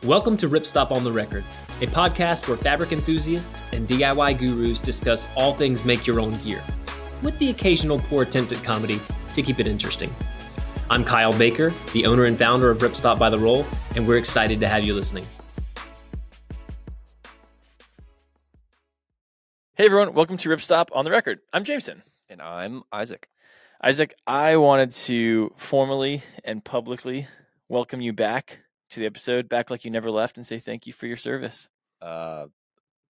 Welcome to Ripstop on the Record, a podcast where fabric enthusiasts and DIY gurus discuss all things make your own gear, with the occasional poor attempt at comedy to keep it interesting. I'm Kyle Baker, the owner and founder of Ripstop by the Roll, and we're excited to have you listening. Hey everyone, welcome to Ripstop on the Record. I'm Jameson. And I'm Isaac. Isaac, I wanted to formally and publicly welcome you back to the episode, back like you never left, and say thank you for your service. Glad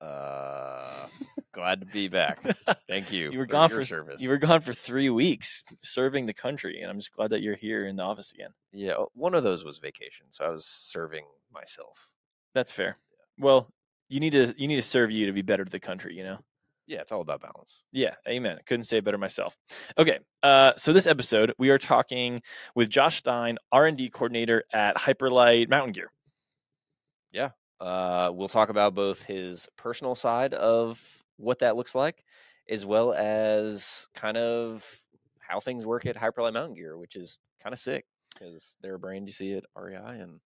to be back. Thank you. You were gone for service. You were gone for 3 weeks serving the country, and I'm just glad that you're here in the office again. Yeah, one of those was vacation, so I was serving myself. That's fair. Well, you need to serve you to be better to the country, you know? Yeah, it's all about balance. Yeah, amen. Couldn't say it better myself. Okay, so this episode, we are talking with Josh Stein, R&D Coordinator at Hyperlite Mountain Gear. Yeah, we'll talk about both his personal side of what that looks like, as well as kind of how things work at Hyperlite Mountain Gear, which is kind of sick because they're a brand you see at REI, and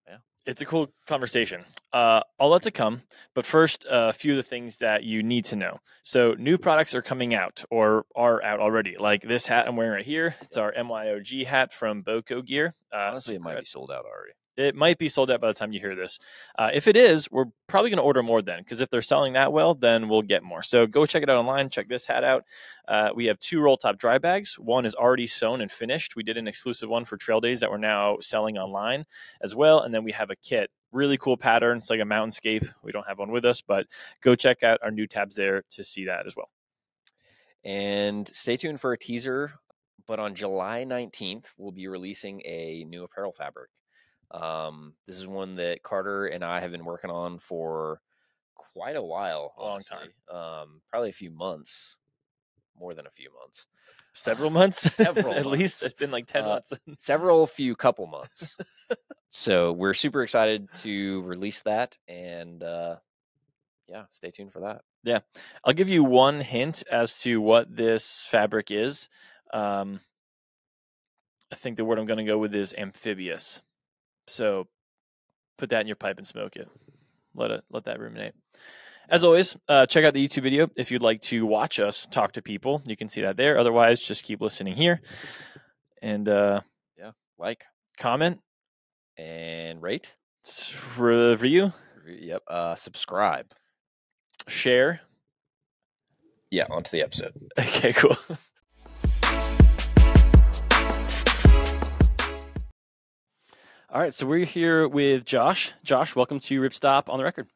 yeah. It's a cool conversation. All that to come, but first, a few of the things that you need to know. So new products are coming out or are out already, like this hat I'm wearing right here. It's our MYOG hat from Boco Gear. Honestly, it might be sold out already. It might be sold out by the time you hear this. If it is, we're probably going to order more then, because if they're selling that well, then we'll get more. So go check it out online. Check this hat out. We have 2 roll top dry bags. One is already sewn and finished. We did an exclusive one for trail days that we're now selling online as well. And then we have a kit. Really cool pattern. It's like a mountainscape. We don't have one with us, but go check out our new tabs there to see that as well. And stay tuned for a teaser. But on July 19th, we'll be releasing a new apparel fabric. This is one that Carter and I have been working on for quite a while. A long honestly. Probably a few months, more than a few months. Several months? Several At months. least it's been like 10 months. Couple months. So we're super excited to release that, and yeah, stay tuned for that. Yeah. I'll give you one hint as to what this fabric is. I think the word I'm going to go with is amphibious. So put that in your pipe and smoke it. Let that ruminate. As always, check out the YouTube video if you'd like to watch us talk to people. You can see that there. Otherwise, just keep listening here. And Yeah, like, comment, and rate, review, yep, subscribe. Share. Yeah, onto the episode. Okay, cool. All right, so we're here with Josh. Josh, welcome to Ripstop on the Record.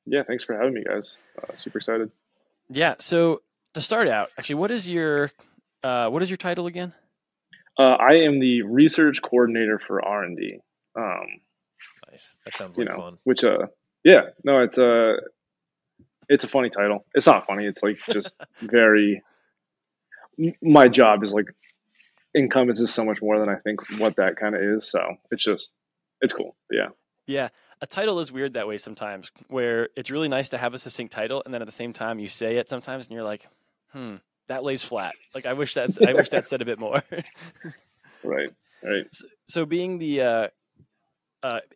Yeah, thanks for having me, guys. Super excited. Yeah, so to start out, actually, what is your title again? I am the research coordinator for R&D. Nice. That sounds like fun. Which, yeah, no, it's a funny title. It's not funny. It's like just very. My job is like encompasses so much more than I think what that kind of is. So it's cool. Yeah. Yeah. A title is weird that way sometimes, where it's really nice to have a succinct title, and then at the same time you say it sometimes and you're like, that lays flat. Like I wish that said a bit more. Right. So being the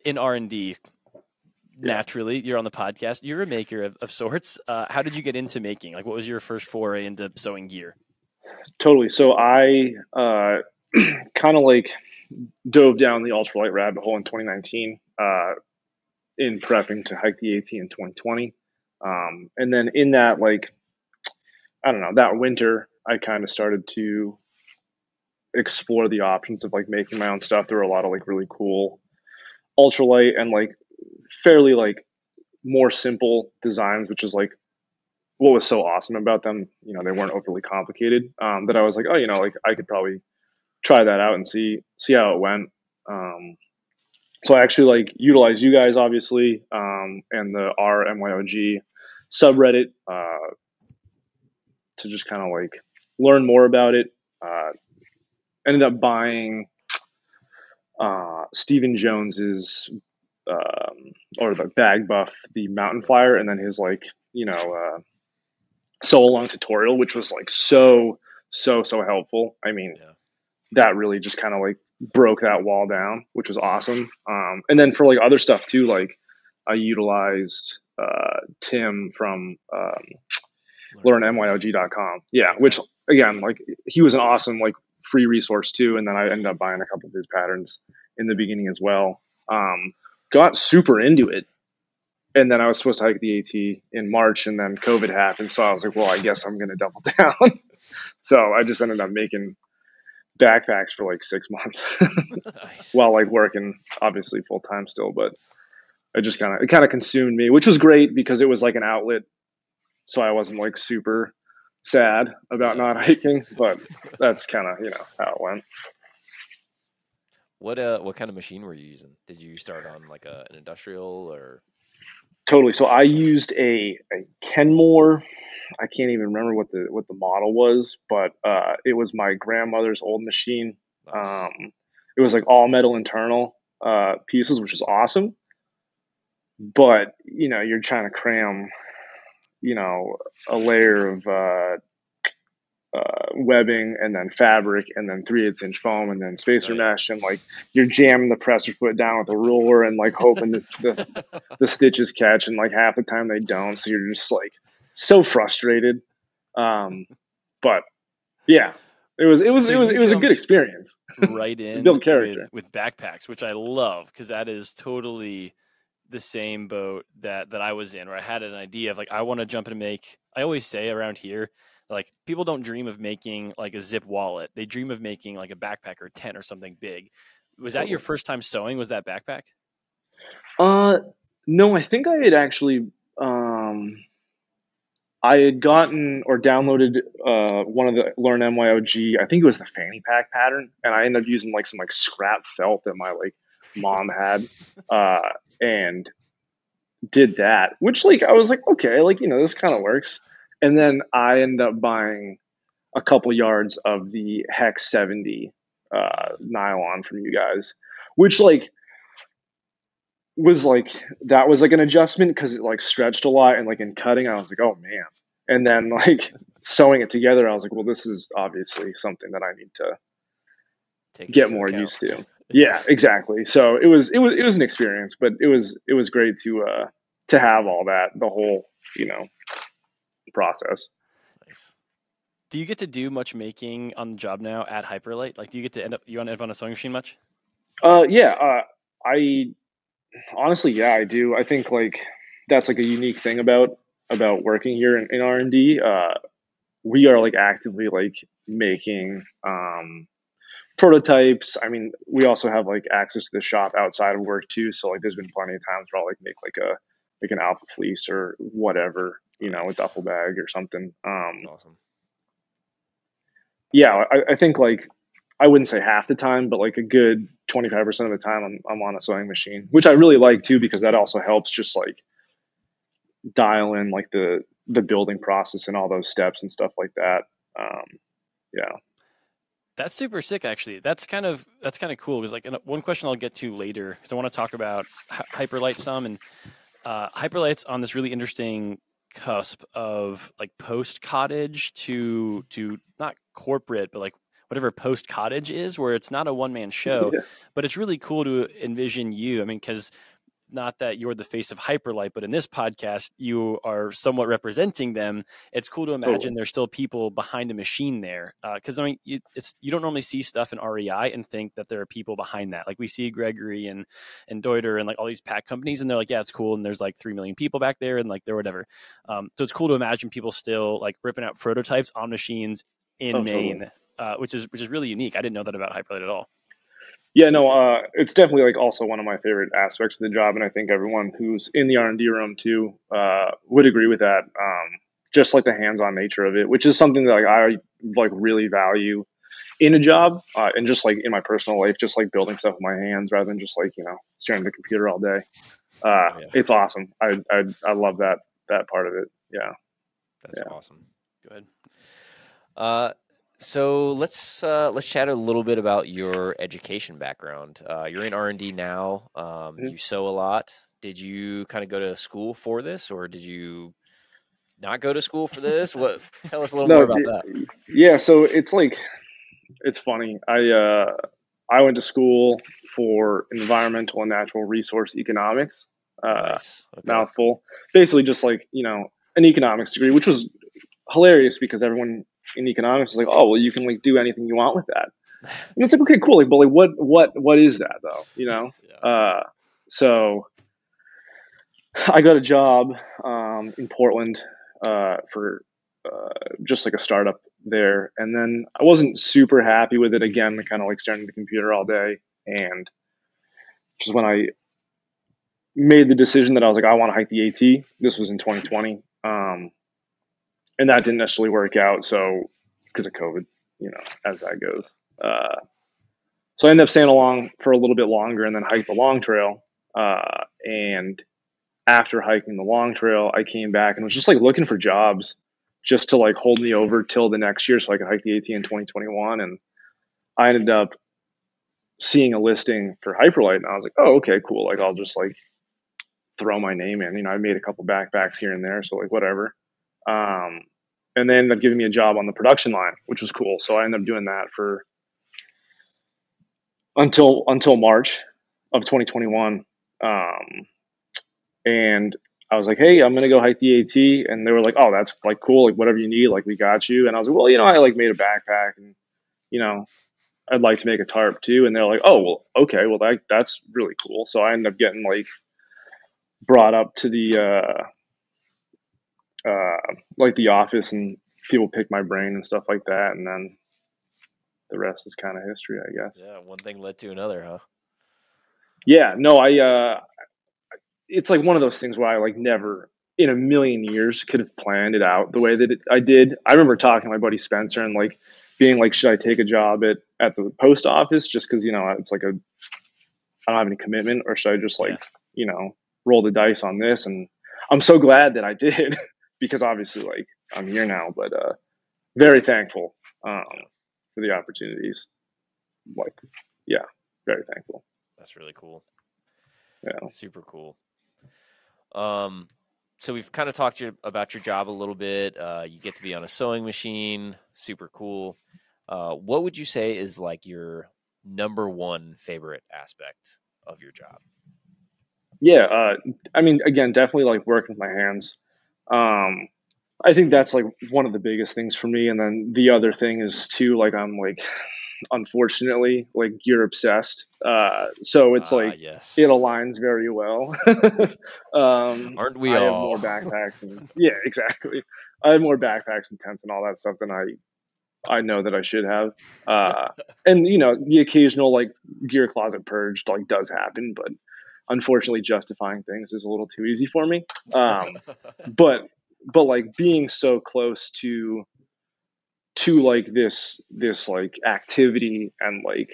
in R&D, naturally, you're on the podcast. You're a maker of sorts. How did you get into making? Like, what was your first foray into sewing gear? Totally. So I kind of like dove down the ultralight rabbit hole in 2019 in prepping to hike the AT in 2020. And then in that, like, I don't know, that winter, I kind of started to explore the options of like making my own stuff. There were a lot of like really cool ultralight and like fairly like more simple designs, which is like what was so awesome about them. You know, they weren't overly complicated. That I was like, oh, you know, like I could probably try that out and see how it went. So I actually like utilize you guys obviously, and the MYOG subreddit to just kind of like learn more about it. Ended up buying Stephen Jones's or the Bag Buff, the Mountain Flyer, and then his like, you know, sew along tutorial, which was like so helpful. I mean, that really just kind of like broke that wall down, which was awesome. And then for like other stuff too, like I utilized Tim from learnmyog.com. Yeah, Okay. which again, like he was an awesome like free resource too. And then I ended up buying a couple of his patterns in the beginning as well. Got super into it. And then I was supposed to hike the AT in March, and then COVID happened. So I was like, well, I guess I'm going to double down. So I just ended up making backpacks for like 6 months Nice. while like working obviously full time still, but it kind of consumed me, which was great because it was like an outlet. So I wasn't like super sad about not hiking, but that's kind of, how it went. What kind of machine were you using? Did you start on like an industrial or? Totally. So I used a Kenmore. I can't even remember what the model was, but it was my grandmother's old machine. Nice. It was like all metal internal pieces, which is awesome. But you're trying to cram, a layer of webbing and then fabric and then 3/8 inch foam and then spacer mesh, and like you're jamming the presser foot down with a ruler and like hoping that the stitches catch, and like half the time they don't, so you're just like so frustrated. But yeah, it was a good experience. Right in build character with backpacks, which I love because that is totally the same boat that I was in, where I had an idea of like I want to jump in and make. I always say around here, like people don't dream of making like a zip wallet. They dream of making like a backpack or a tent or something big. Was that your first time sewing? Was that backpack? No, I think I had actually, I had gotten or downloaded one of the Learn MYOG. I think it was the fanny pack pattern, and I ended up using like some like scrap felt that my like mom had, and did that. Which like I was like, okay, like this kind of works. And then I ended up buying a couple yards of the Hex 70 nylon from you guys, which like was like that was like an adjustment because it like stretched a lot, and like in cutting I was like, oh man. And then like sewing it together, I was like, well, this is obviously something that I need to get more used to. Yeah, exactly. So it was an experience, but it was great to have all that, the whole process. Nice. Do you get to do much making on the job now at Hyperlite? Like, do you get to end up on a sewing machine much? I honestly, yeah, I do. I think like that's like a unique thing about working here in R&D. We are like actively like making prototypes. I mean, we also have like access to the shop outside of work too. So like there's been plenty of times where I'll like make like an alpha fleece or whatever, a duffel bag or something. Awesome. Yeah, I think like I wouldn't say half the time, but like a good 25% of the time I'm on a sewing machine, which I really like too, because that also helps just like dial in like the building process and all those steps and stuff like that. Yeah. That's super sick, actually. That's kind of cool, because like one question I'll get to later, because I want to talk about Hyperlite some, and Hyperlite's on this really interesting cusp of like post-cottage to not corporate, but like whatever post-cottage is, where it's not a one-man show, but it's really cool to envision you. I mean, because not that you're the face of Hyperlite, but in this podcast, you are somewhat representing them. It's cool to imagine there's still people behind the machine there. Because I mean, you don't normally see stuff in REI and think that there are people behind that. Like we see Gregory and Deuter and like all these pack companies, and they're like, yeah, it's cool. And there's like 3 million people back there, and like they're whatever. So it's cool to imagine people still like ripping out prototypes on machines in Maine, which is really unique. I didn't know that about Hyperlite at all. Yeah, no, it's definitely like also one of my favorite aspects of the job, and I think everyone who's in the R&D room too would agree with that. Just like the hands-on nature of it, which is something that like I like really value in a job, and just like in my personal life, just like building stuff with my hands rather than just like staring at the computer all day. It's awesome. I love that part of it. Yeah, that's awesome. Good. So let's chat a little bit about your education background. You're in R&D now. You sew a lot. Did you kind of go to school for this, or did you not go to school for this? What? Tell us a little more about that. Yeah, so it's like, it's funny. I went to school for environmental and natural resource economics. Nice. Okay. Mouthful. Basically just like, an economics degree, which was hilarious because everyone in economics is like, oh, well, you can like do anything you want with that. And it's like, okay, cool. Like, but like, what is that though? Yeah. So I got a job in Portland for just like a startup there, and then I wasn't super happy with it. Again, kind of like staring at the computer all day, and just when I made the decision that I was like, I want to hike the AT. This was in 2020, and that didn't necessarily work out. So because of COVID, as that goes. So I ended up staying along for a little bit longer and then hiked the long trail. And after hiking the long trail, I came back and was just like looking for jobs just to like hold me over till the next year so I could hike the AT in 2021. And I ended up seeing a listing for Hyperlite, and I was like, oh, okay, cool. Like I'll just like throw my name in. I made a couple backpacks here and there, so like whatever. And they ended up giving me a job on the production line, which was cool. So I ended up doing that for until March of 2021. And I was like, hey, I'm gonna go hike the AT, and they were like, oh, that's like cool, like whatever you need, like we got you. And I was like, well, I like made a backpack, and I'd like to make a tarp too. And they're like, oh, well, okay, well that's really cool. So I ended up getting like brought up to the like the office, and people pick my brain and stuff like that, and then the rest is kind of history, I guess. Yeah, one thing led to another, huh? Yeah, no, it's like one of those things where I like never in a million years could have planned it out the way that I did. I remember talking to my buddy Spencer and like being like, should I take a job at the post office just because it's like I don't have any commitment, or should I just like roll the dice on this? And I'm so glad that I did because obviously like I'm here now, but very thankful for the opportunities. Like, yeah, very thankful. That's really cool. Yeah, super cool. So we've kind of talked about your job a little bit. You get to be on a sewing machine, super cool. What would you say is like your number one favorite aspect of your job? Yeah, I mean, again, definitely like working with my hands. I think that's like one of the biggest things for me. And then the other thing is too, like I'm like, unfortunately, like gear obsessed. So it's like yes. it aligns very well. Aren't we all? I have more backpacks and yeah, exactly. I have more backpacks and tents and all that stuff than I know that I should have. And the occasional like gear closet purge like does happen, but unfortunately justifying things is a little too easy for me. But like being so close to like this like activity and like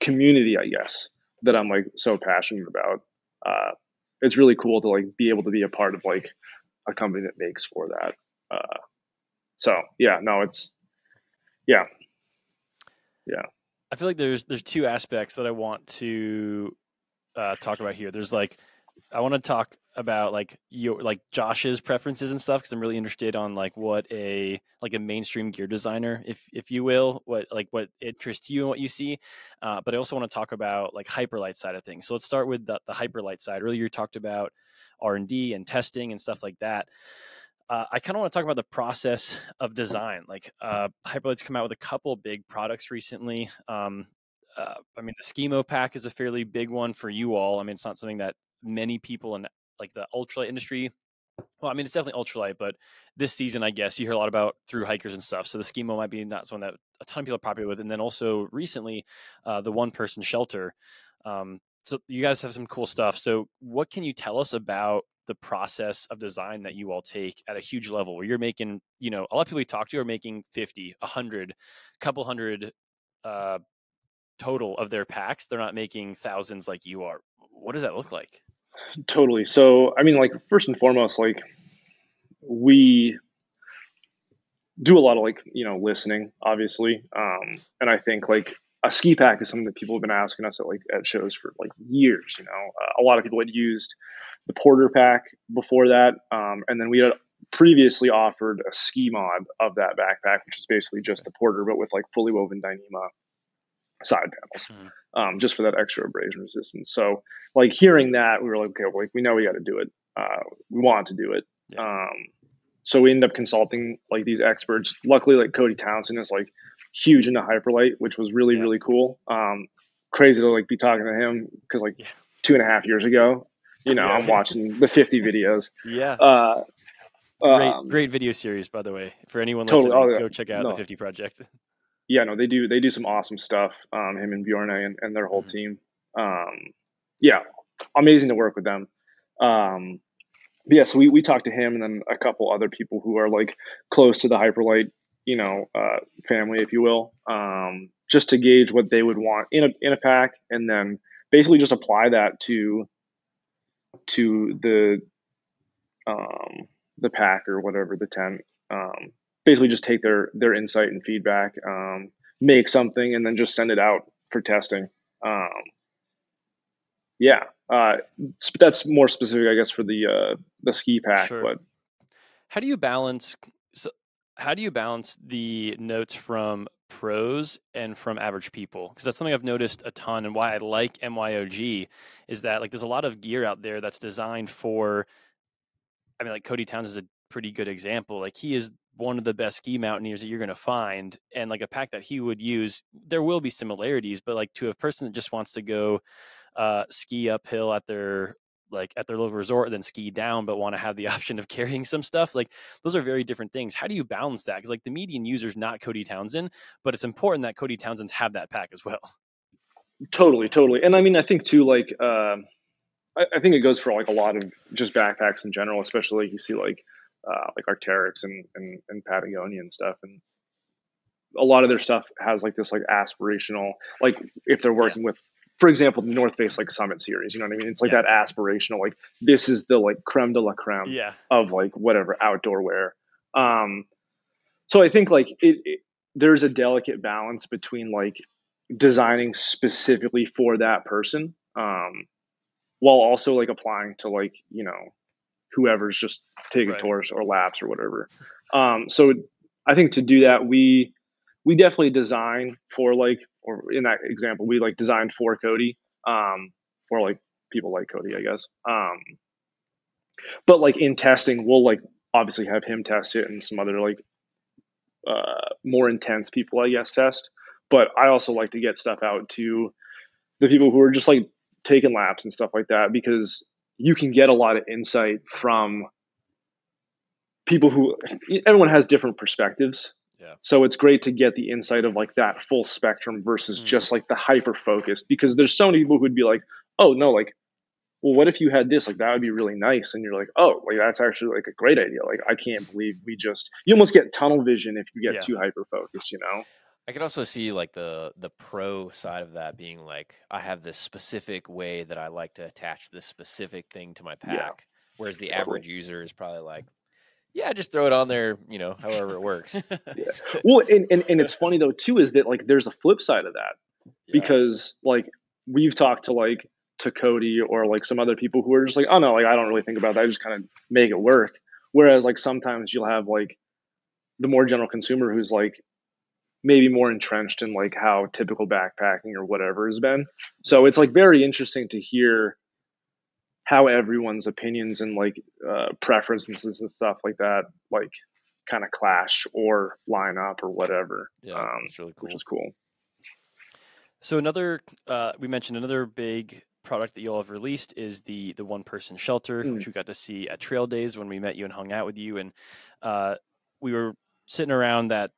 community, I guess, that I'm like so passionate about. It's really cool to like be able to be a part of like a company that makes for that. So yeah, no, it's yeah. I feel like there's two aspects that I want to talk about here. There's like, I want to talk about like Josh's preferences and stuff, because I'm really interested on like what a mainstream gear designer, if you will, what interests you and what you see. But I also want to talk about like Hyperlite side of things. So let's start with the Hyperlite side. Earlier you talked about R&D and testing and stuff like that. I kind of want to talk about the process of design. Like Hyperlite's come out with a couple big products recently. I mean, the Schemo pack is a fairly big one for you all. I mean, it's not something that many people in like the ultralight industry. Well, I mean, it's definitely ultralight, but this season, I guess you hear a lot about thru-hikers and stuff. So the Schemo might be not something that a ton of people are popular with. And then also recently, the one-person shelter. So you guys have some cool stuff. So what can you tell us about the process of design that you all take at a huge level, where you're making, a lot of people we talk to are making 50, 100, couple hundred total of their packs. They're not making thousands like you are. What does that look like? Totally. So, I mean, like first and foremost, like we do a lot of like, listening, obviously. And I think like a ski pack is something that people have been asking us at shows for like years. A lot of people had used the Porter pack before that. And then we had previously offered a ski mod of that backpack, which is basically just the Porter, but with like fully woven Dyneema side panels, just for that extra abrasion resistance. So like hearing that, we were like, okay, well, like we know we got to do it. We want to do it. Yeah. So we ended up consulting like these experts. Luckily, like Cody Townsend is like huge into Hyperlite, which was really, really cool. Crazy to like be talking to him because like 2.5 years ago, I'm watching the 50 videos. Yeah. Great video series, by the way. For anyone listening, go check out the 50 Project. Yeah, no, they do some awesome stuff. Him and Bjorn and their whole team. Yeah, amazing to work with them. But yeah, so we talked to him and then a couple other people who are like close to the Hyperlite, family, if you will, just to gauge what they would want in a pack, and then basically just apply that to the pack or whatever, the tent. Basically just take their insight and feedback, make something, and then just send it out for testing. That's more specific, I guess, for the ski pack. Sure. But how do you balance the notes from pros and from average people? Because that's something I've noticed a ton, and why I like MYOG is that like there's a lot of gear out there that's designed for. I mean, like Cody Townsend is a pretty good example. Like he is one of the best ski mountaineers that you're going to find, and like a pack that he would use, there will be similarities, but like to a person that just wants to go ski uphill at their local resort and then ski down, but want to have the option of carrying some stuff, like those are very different things. How do you balance that? Because like the median user is not Cody Townsend, but it's important that Cody Townsends have that pack as well. Totally. And I mean, I think too, like I think it goes for like a lot of just backpacks in general, especially like you see like Arc'teryx and Patagonia and stuff, and a lot of their stuff has like this like aspirational, like if they're working with, for example, the North Face like Summit series, you know what I mean? It's like that aspirational, like this is the like creme de la creme of like whatever outdoor wear. So I think like there's a delicate balance between like designing specifically for that person, while also like applying to like, whoever's just taking tours or laps or whatever. So I think to do that, we definitely design for like, or in that example, we like designed for Cody, or like people like Cody, I guess. But like in testing, we'll like obviously have him test it and some other like more intense people, I guess, test. But I also like to get stuff out to the people who are just like taking laps and stuff like that, because you can get a lot of insight from people who, everyone has different perspectives. Yeah. So it's great to get the insight of like that full spectrum versus just like the hyper focused, because there's so many people who'd be like, oh no, like, well, what if you had this? Like that would be really nice. And you're like, oh, like that's actually like a great idea. Like I can't believe you almost get tunnel vision if you get too hyper focused, I could also see like the pro side of that being like, I have this specific way that I like to attach this specific thing to my pack. Whereas the average user is probably like, yeah, just throw it on there, however it works. Well, and it's funny though too, is that like there's a flip side of that, because like we've talked to Cody or like some other people who are just like, oh no, like I don't really think about that. I just kind of make it work. Whereas like sometimes you'll have like the more general consumer who's like maybe more entrenched in like how typical backpacking or whatever has been. So it's like very interesting to hear how everyone's opinions and like preferences and stuff like that like kind of clash or line up or whatever. It's really cool. Which is cool. So we mentioned another big product that you all have released is the one person shelter, which we got to see at Trail Days when we met you and hung out with you, and we were standing around that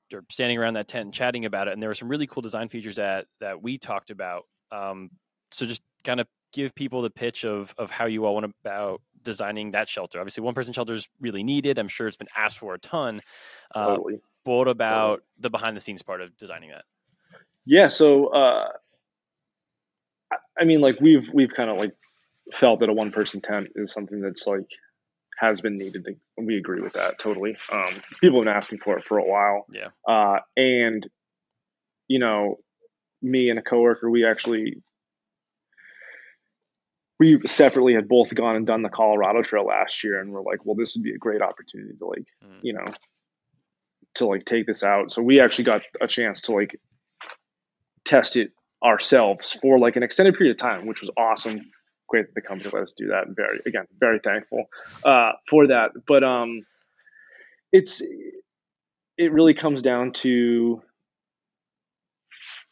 tent and chatting about it, and there were some really cool design features that we talked about. So just kind of give people the pitch of how you all went about designing that shelter. Obviously, one person shelter is really needed. I'm sure it's been asked for a ton. Totally. But what about the behind the scenes part of designing that? Yeah. So, I mean, like we've kind of like felt that a one person tent is something that's like has been needed. And we agree with that totally. People have been asking for it for a while. Yeah. And me and a coworker, we separately had both gone and done the Colorado Trail last year, and we're like, well, this would be a great opportunity to like, to like take this out. So we actually got a chance to like test it ourselves for like an extended period of time, which was awesome. Great that the company let us do that. Very thankful for that. But it really comes down to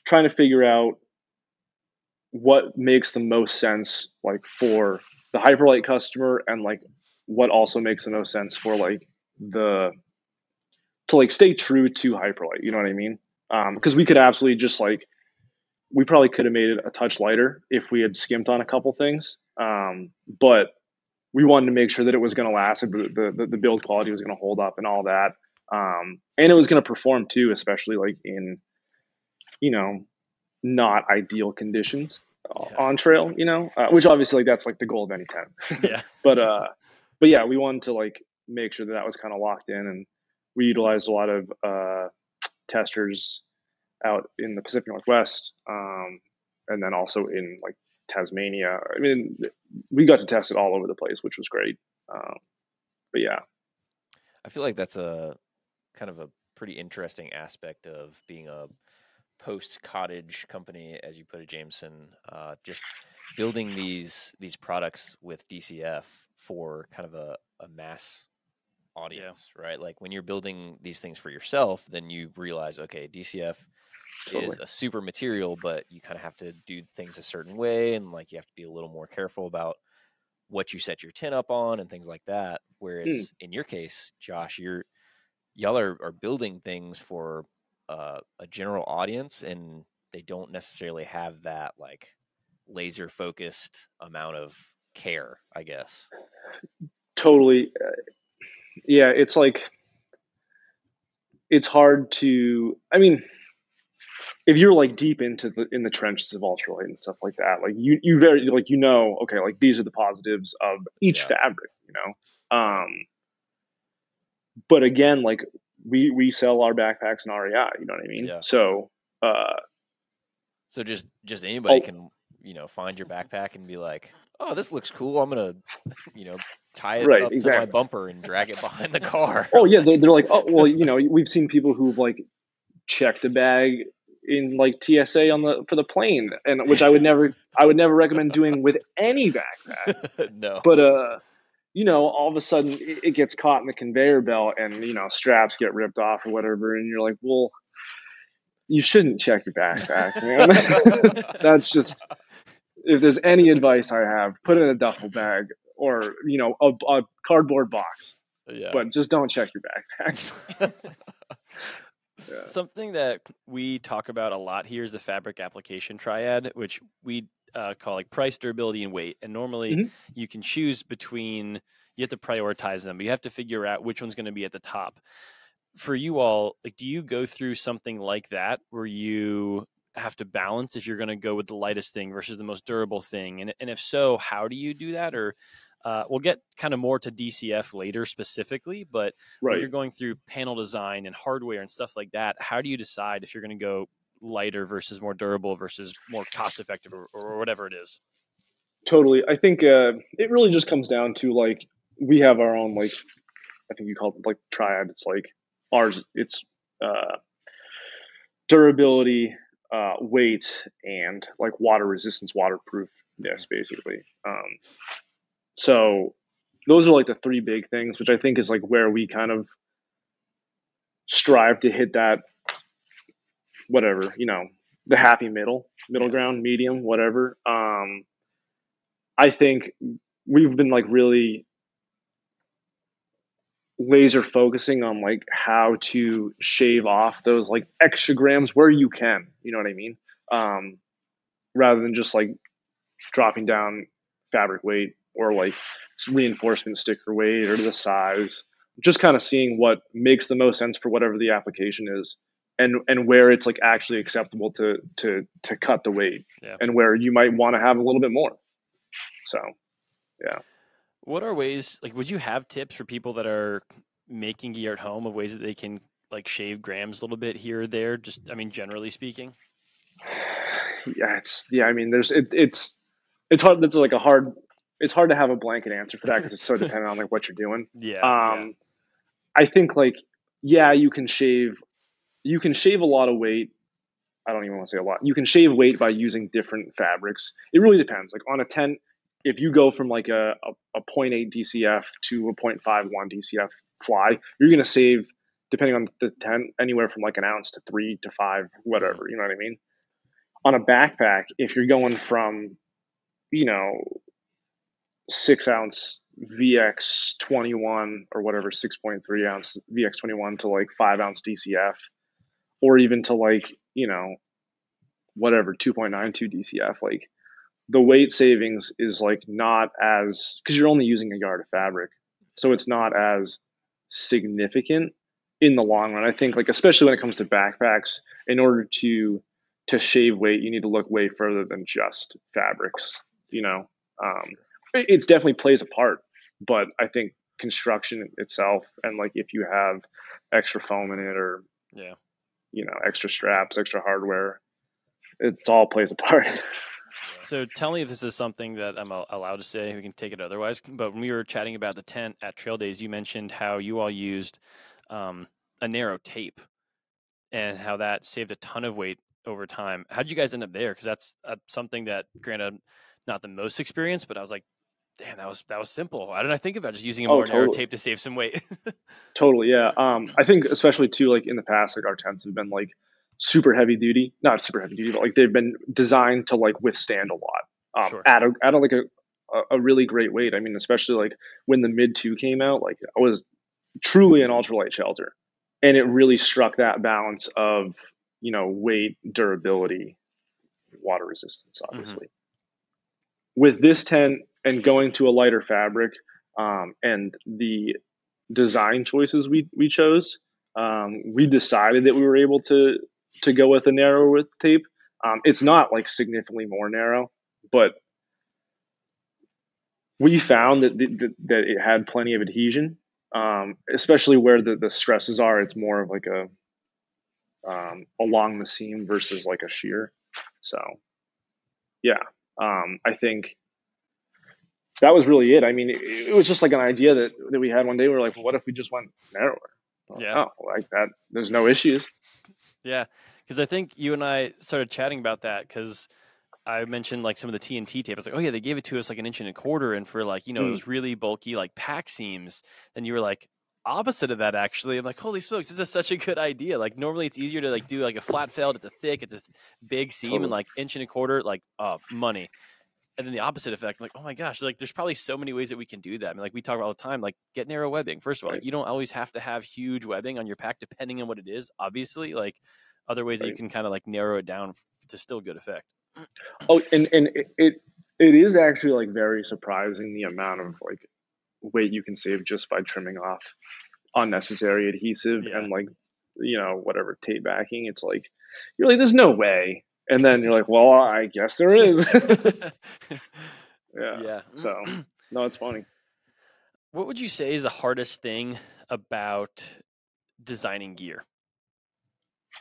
trying to figure out what makes the most sense, like for the Hyperlite customer, and like what also makes the most sense for like to like stay true to Hyperlite. You know what I mean? Because we could absolutely just like, we probably could have made it a touch lighter if we had skimped on a couple things. But we wanted to make sure that it was going to last, the build quality was going to hold up and all that. And it was going to perform too, especially like in, not ideal conditions on trail, which obviously like that's like the goal of any tent. Yeah. But yeah, we wanted to like make sure that was kind of locked in, and we utilized a lot of testers out in the Pacific Northwest, and then also in like Tasmania. I mean, we got to test it all over the place, which was great. But yeah, I feel like that's a kind of a pretty interesting aspect of being a post-cottage company, as you put it, Jameson. Just building these products with DCF for kind of a mass audience, right? Like when you're building these things for yourself, then you realize, okay, DCF is a super material, but you kind of have to do things a certain way, and like you have to be a little more careful about what you set your tent up on and things like that. Whereas in your case, Josh, y'all are building things for a general audience, and they don't necessarily have that like laser focused amount of care, I guess. Totally. Yeah, it's like, it's hard to, I mean, if you're like deep into in the trenches of ultralight and stuff like that, like you very like, okay, like these are the positives of each fabric, but again, like we sell our backpacks in REI, you know what I mean? Yeah. So just anybody can, find your backpack and be like, oh, this looks cool. I'm going to, tie it up to my bumper and drag it behind the car. Oh yeah. They're like, oh, well, we've seen people who've like checked a bag in like TSA for the plane, and which I would never recommend doing with any backpack. No. But all of a sudden it gets caught in the conveyor belt, and straps get ripped off or whatever, and you're like, well, you shouldn't check your backpack, man. That's just, if there's any advice I have, put it in a duffel bag or a cardboard box. Yeah. But just don't check your backpack. Yeah. Something that we talk about a lot here is the fabric application triad, which we call like price, durability, and weight. And normally you can choose between, you have to prioritize them, but you have to figure out which one's going to be at the top. For you all, like, do you go through something like that where you have to balance if you're going to go with the lightest thing versus the most durable thing? And if so, how do you do that? Or we'll get kind of more to DCF later specifically, but when you're going through panel design and hardware and stuff like that, how do you decide if you're going to go lighter versus more durable versus more cost effective or whatever it is? Totally. I think it really just comes down to like, we have our own, like, I think you call it like triad. It's like ours, it's durability, weight, and like water resistance, waterproofness, basically. So those are like the three big things, which I think is like where we kind of strive to hit that, whatever, the happy middle ground, medium, whatever. I think we've been like really laser focusing on like how to shave off those like extra grams where you can, you know what I mean? Rather than just like dropping down fabric weight or like reinforcement sticker weight or the size, just kind of seeing what makes the most sense for whatever the application is, and where it's like actually acceptable to cut the weight, and where you might want to have a little bit more. So, yeah. What are ways, like, would you have tips for people that are making gear at home of ways that they can like shave grams a little bit here or there? Just, I mean, generally speaking. I mean, it's hard. That's like it's hard to have a blanket answer for that because it's so dependent on like what you're doing. I think like, you can shave a lot of weight. I don't even want to say a lot. You can shave weight by using different fabrics. It really depends. Like on a tent, if you go from like a 0.8 DCF to a 0.51 DCF fly, you're going to save, depending on the tent, anywhere from like an ounce to 3 to 5, whatever. You know what I mean? On a backpack, if you're going from, 6-ounce VX21 or whatever, 6.3 ounce VX21 to like 5-ounce DCF, or even to like, whatever, 2.92 DCF, like the weight savings is like not as, because you're only using a yard of fabric. So it's not as significant in the long run. I think, like, especially when it comes to backpacks, in order to shave weight, you need to look way further than just fabrics, it definitely plays a part, but I think construction itself, and like if you have extra foam in it, or extra straps, extra hardware, it all plays a part. So tell me if this is something that I'm allowed to say. We can take it otherwise. But when we were chatting about the tent at Trail Days, you mentioned how you all used a narrow tape and how that saved a ton of weight over time. How did you guys end up there? Because that's something that, granted, not the most experience, but I was like, damn, that was simple. Why didn't I think about just using a more narrow tape to save some weight? Totally, yeah. I think especially too, like in the past, like our tents have been like super heavy duty, not super heavy duty, but like they've been designed to like withstand a lot Sure. at a like a really great weight. I mean, especially like when the Mid 2 came out, like I was truly an ultralight shelter, and it really struck that balance of weight, durability, water resistance, obviously. Mm-hmm. With this tent and going to a lighter fabric, and the design choices we chose, we decided that we were able to go with a narrower width tape. It's not like significantly more narrow, but we found that it had plenty of adhesion, especially where the stresses are. It's more of like a along the seam versus like a shear. So yeah, I think that was really it. I mean, it was just like an idea that we had one day. We were like, well, what if we just went narrower? Yeah. Oh, like that. There's no issues. Yeah. Because I think you and I started chatting about that, because I mentioned like some of the TNT tape. I was like, oh yeah, they gave it to us like 1.25 inches, and for like, it was really bulky, like pack seams. And you were like, opposite of that, actually. I'm like, holy smokes, this is such a good idea. Like normally it's easier to like do like a flat felt. It's a big seam, totally. And like 1.25 inches, like money. And then the opposite effect, I'm like, oh my gosh, like there's probably so many ways that we can do that. I mean, like we talk about all the time, like get narrow webbing. First of all, like you don't always have to have huge webbing on your pack, depending on what it is. Obviously, like other ways that you can kind of like narrow it down to still good effect. Oh, and it is actually like very surprising the amount of like weight you can save just by trimming off unnecessary adhesive and like whatever tape backing. It's like you're like, there's no way. And then you're like, well, I guess there is. Yeah. So, no, it's funny. What would you say is the hardest thing about designing gear?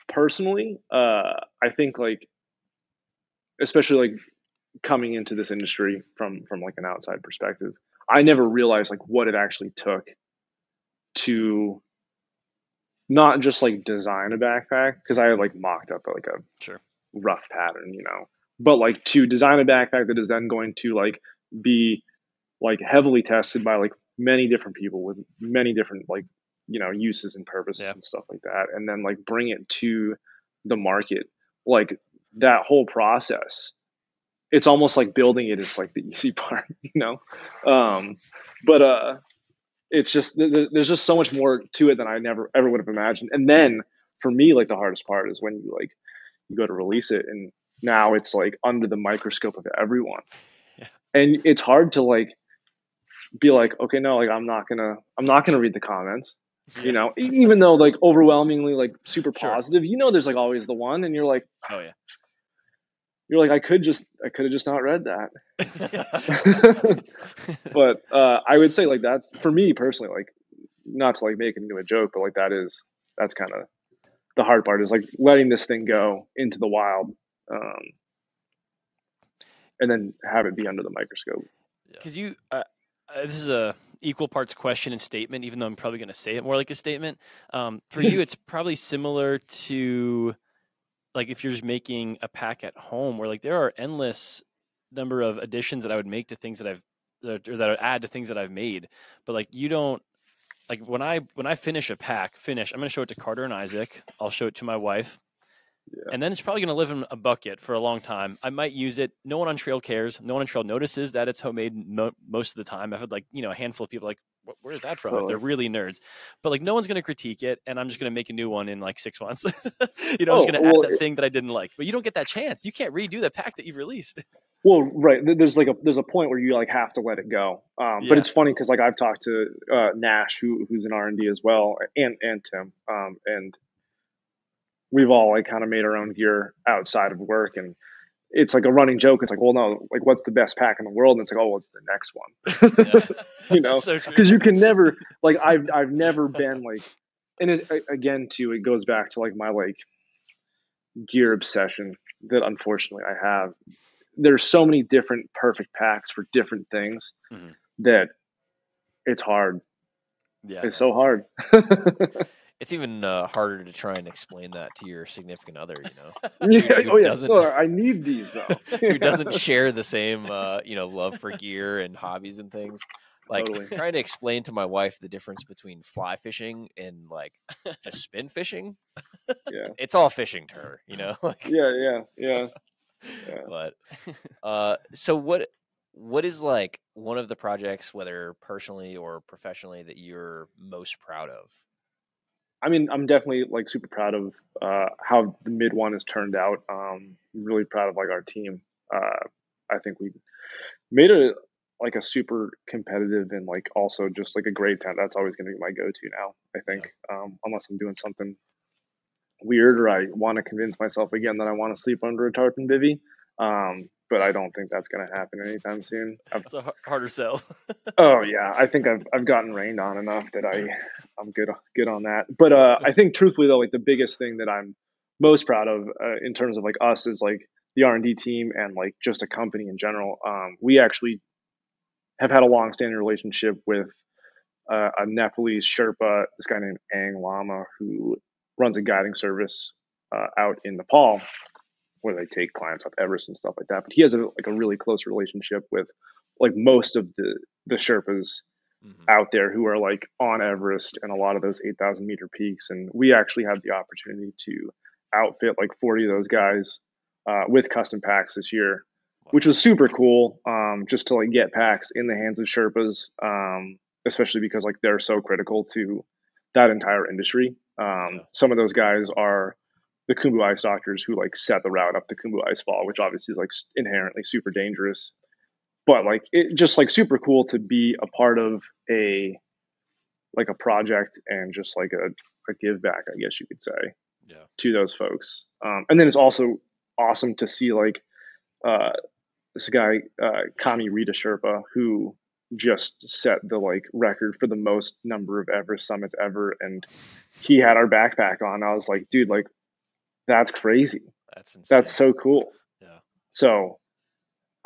Personally, I think like, especially like coming into this industry from like an outside perspective, I never realized like what it actually took to not just like design a backpack, because I had like mocked up like a rough pattern, but like to design a backpack that is then going to like be like heavily tested by like many different people with many different like uses and purposes and stuff like that, and then like bring it to the market. Like that whole process, it's almost like building it is like the easy part, but it's just there's just so much more to it than I never ever would have imagined. And then for me, like the hardest part is when you go to release it, and now it's like under the microscope of everyone. And it's hard to like be like, okay, no, like I'm not gonna read the comments, even though like overwhelmingly like super positive, there's like always the one, and you're like, oh yeah, you're like, I could have just not read that. But I would say like that's, for me personally, like not to like make it into a joke, but like that's kind of the hard part, is like letting this thing go into the wild, and then have it be under the microscope. Because this is a equal parts question and statement, even though I'm probably going to say it more like a statement. For you, it's probably similar to like if you're just making a pack at home, where like there are endless number of additions that I would make to things that I would add to things that I've made. But like you don't, like when I finish a pack, I'm going to show it to Carter and Isaac. I'll show it to my wife. Yeah. And then it's probably going to live in a bucket for a long time. I might use it. No one on trail cares. No one on trail notices that it's homemade most of the time. I've had like, a handful of people like, where is that from? If they're really nerds. But like no one's going to critique it, and I'm just going to make a new one in like 6 months. I'm just going to add that thing that I didn't like. But you don't get that chance. You can't redo the pack that you've released. Well, right. There's a point where you like have to let it go. But it's funny because like I've talked to Nash, who's in R&D as well, and Tim, and we've all like kind of made our own gear outside of work, and it's like a running joke. It's like, well, no, like what's the best pack in the world? And it's like, oh, well, it's the next one. So because you can never like I've never been like, and again too, it goes back to like my like gear obsession that unfortunately I have. There's so many different perfect packs for different things that it's hard. Yeah, it's so hard. It's even harder to try and explain that to your significant other, I need these though. Who doesn't share the same, love for gear and hobbies and things. Like trying to explain to my wife the difference between fly fishing and like just spin fishing. Yeah, it's all fishing to her, Like, yeah. But so what is like one of the projects, whether personally or professionally, that you're most proud of? I mean, I'm definitely like super proud of how the mid one has turned out. Really proud of like our team. I think we made a super competitive and like also just like a great tent. That's always going to be my go-to now, I think, unless I'm doing something weird or I want to convince myself again that I want to sleep under a tarpon bivvy. But I don't think that's going to happen anytime soon. It's a harder sell. Oh yeah, I think I've gotten rained on enough that I'm good on that. But I think truthfully though, like the biggest thing that I'm most proud of in terms of like us is like the R&D team and like just a company in general. We actually have had a long-standing relationship with a Nepalese Sherpa, this guy named Ang Lama, who runs a guiding service out in Nepal, where they take clients up Everest and stuff like that. But he has a really close relationship with like most of the Sherpas out there who are like on Everest and a lot of those 8,000 meter peaks. And we actually had the opportunity to outfit like 40 of those guys with custom packs this year, which was super cool. Just to like get packs in the hands of Sherpas, especially because like they're so critical to that entire industry. Some of those guys are the Khumbu ice doctors who like set the route up the Khumbu ice fall, which obviously is like inherently super dangerous, but like it just like super cool to be a part of a project and just like a give back, I guess you could say, to those folks. And then it's also awesome to see like this guy Kami Rita Sherpa, who just set the like record for the most number of Everest summits ever, and he had our backpack on. I was like, dude, like that's crazy. That's insane. That's so cool. Yeah. So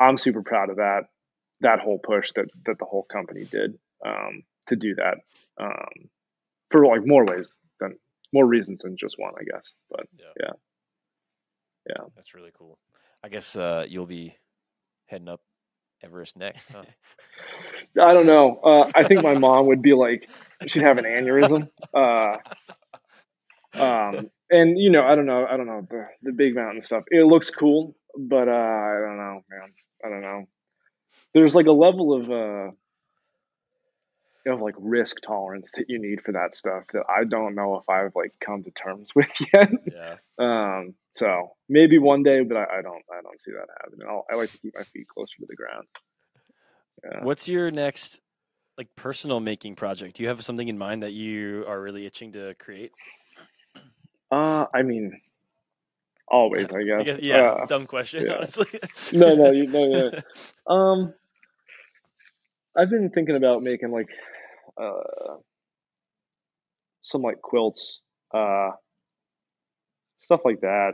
I'm super proud of that whole push that the whole company did to do that for like more reasons than just one, I guess. But yeah. That's really cool. I guess you'll be heading up Everest next, huh? I don't know. I think my mom would be like, she'd have an aneurysm. And I don't know the big mountain stuff. It looks cool, but I don't know, man. I don't know. There's like a level of like risk tolerance that you need for that stuff that I don't know if I've like come to terms with yet. Yeah. So maybe one day, but I don't see that happening. I like to keep my feet closer to the ground. Yeah. What's your next like personal making project? Do you have something in mind that you are really itching to create? I mean, always, I guess. Dumb question, honestly. No. I've been thinking about making like some like quilts, stuff like that.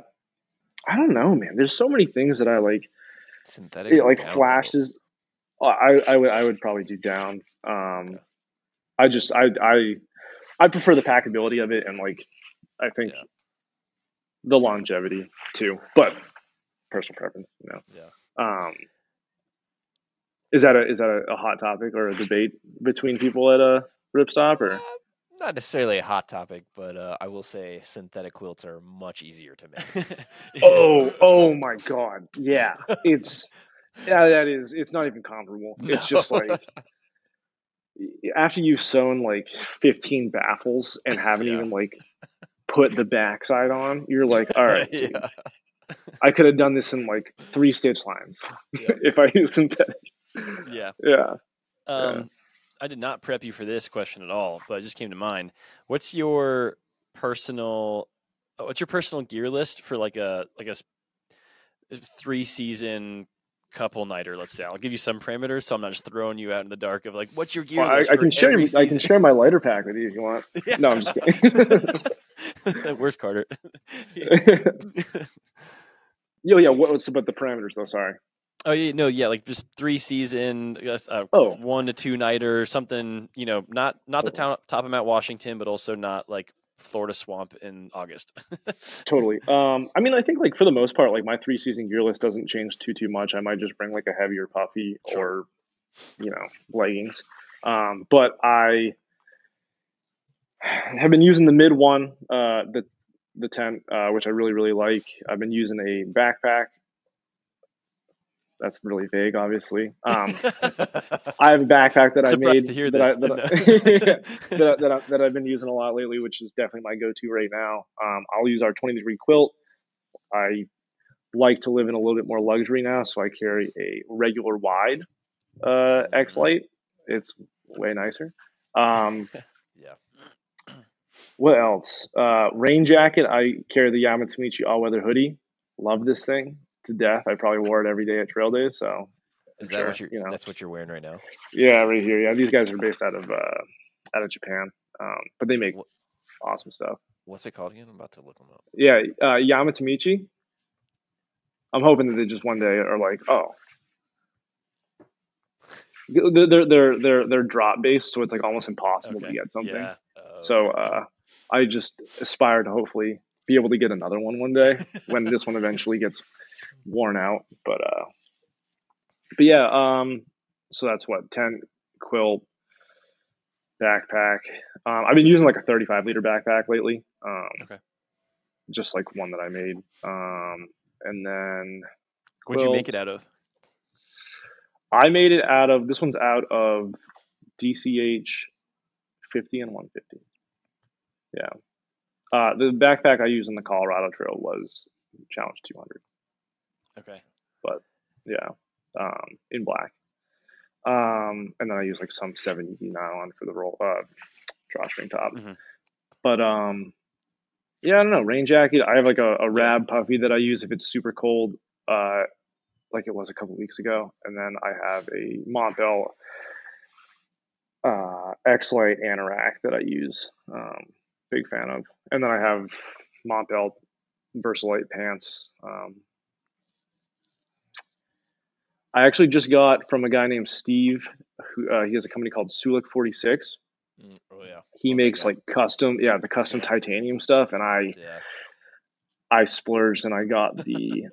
I don't know, man. There's so many things that I like. Synthetic, like flashes. I would probably do down. I prefer the packability of it, and like I think the longevity too, but personal preference, Yeah. Is that a hot topic or a debate between people at a Ripstop or? Not necessarily a hot topic, but I will say synthetic quilts are much easier to make. Oh my God. Yeah. It's not even comparable. No. It's just like after you've sewn like 15 baffles and haven't Yeah. even like put the backside on, you're like, all right, dude, Yeah. I could have done this in like 3 stitch lines if I used synthetic. Yeah. Yeah. I did not prep you for this question at all, but it just came to mind. What's your personal gear list for like a 3-season couple nighter? Let's say I'll give you some parameters, so I'm not just throwing you out in the dark of like, what's your gear list? I can share my lighter pack with you if you want. Yeah. No, I'm just kidding. Where's Carter? Yeah. What's about the parameters though? Sorry. Oh yeah, no, yeah, like just 3-season, 1 to 2 nighter, something, not the top of Mount Washington, but also not like Florida swamp in August. Totally. I mean, I think like for the most part, like my 3-season gear list doesn't change too much. I might just bring like a heavier puffy or, leggings. But I have been using the mid one, the tent, which I really, really like. I've been using a backpack. That's really vague, obviously. I have a backpack that I made to hear this. that I've been using a lot lately, which is definitely my go-to right now. I'll use our 20-degree quilt. I like to live in a little bit more luxury now, so I carry a regular wide X-Lite. It's way nicer. Yeah. What else? Rain jacket. I carry the Yamato all-weather hoodie. Love this thing to death. I probably wore it every day at trail days. So is that what you're? That's what you're wearing right now? Yeah, right here. Yeah, these guys are based out of Japan, but they make awesome stuff. What's it called again? I'm about to look them up. Yeah, Yamato. I'm hoping that they just one day are like, oh, they're drop based, so it's like almost impossible to get something. Yeah. So I just aspire to hopefully be able to get another one day when this one eventually gets worn out. But yeah, so that's what, tent, quilt, backpack. I've been using like a 35-liter backpack lately. Okay. Just like one that I made. And then what'd you make it out of? I made it out of, this one's out of DCH 50 and 150. Yeah. The backpack I used on the Colorado Trail was Challenge 200. Okay. But yeah, in black. And then I use like some 70 nylon for the drawstring top. Mm-hmm. But yeah, I don't know. Rain jacket. I have like a Rab puffy that I use if it's super cold, like it was a couple weeks ago. And then I have a Montbell X-Lite anorak that I use. Big fan of. And then I have Montbell Versalite pants. I actually just got from a guy named Steve, who he has a company called Sulik 46. Oh yeah, he makes like the custom titanium stuff, and I splurged and I got the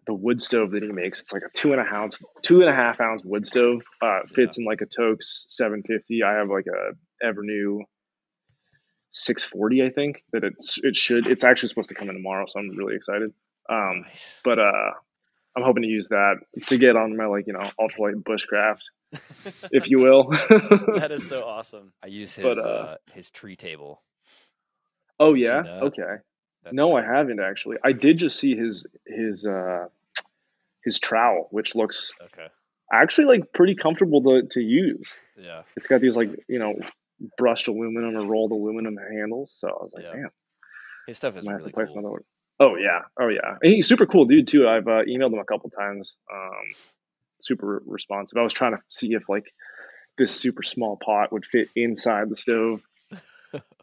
wood stove that he makes. It's like a 2.5 ounce wood stove. Fits in like a Toaks 750. I have like a Evernew 640, I think that it's actually supposed to come in tomorrow, so I'm really excited. Nice. But I'm hoping to use that to get on my ultralight bushcraft, if you will. That is so awesome. I use his tree table. Oh yeah, okay. That's no, I haven't actually. I did just see his trowel, which looks actually like pretty comfortable to use. Yeah, it's got these brushed aluminum or rolled aluminum handles. So I was like, man, his stuff is really cool. Oh yeah. And he's super cool dude too. I've emailed him a couple times. Super responsive. I was trying to see if like this super small pot would fit inside the stove.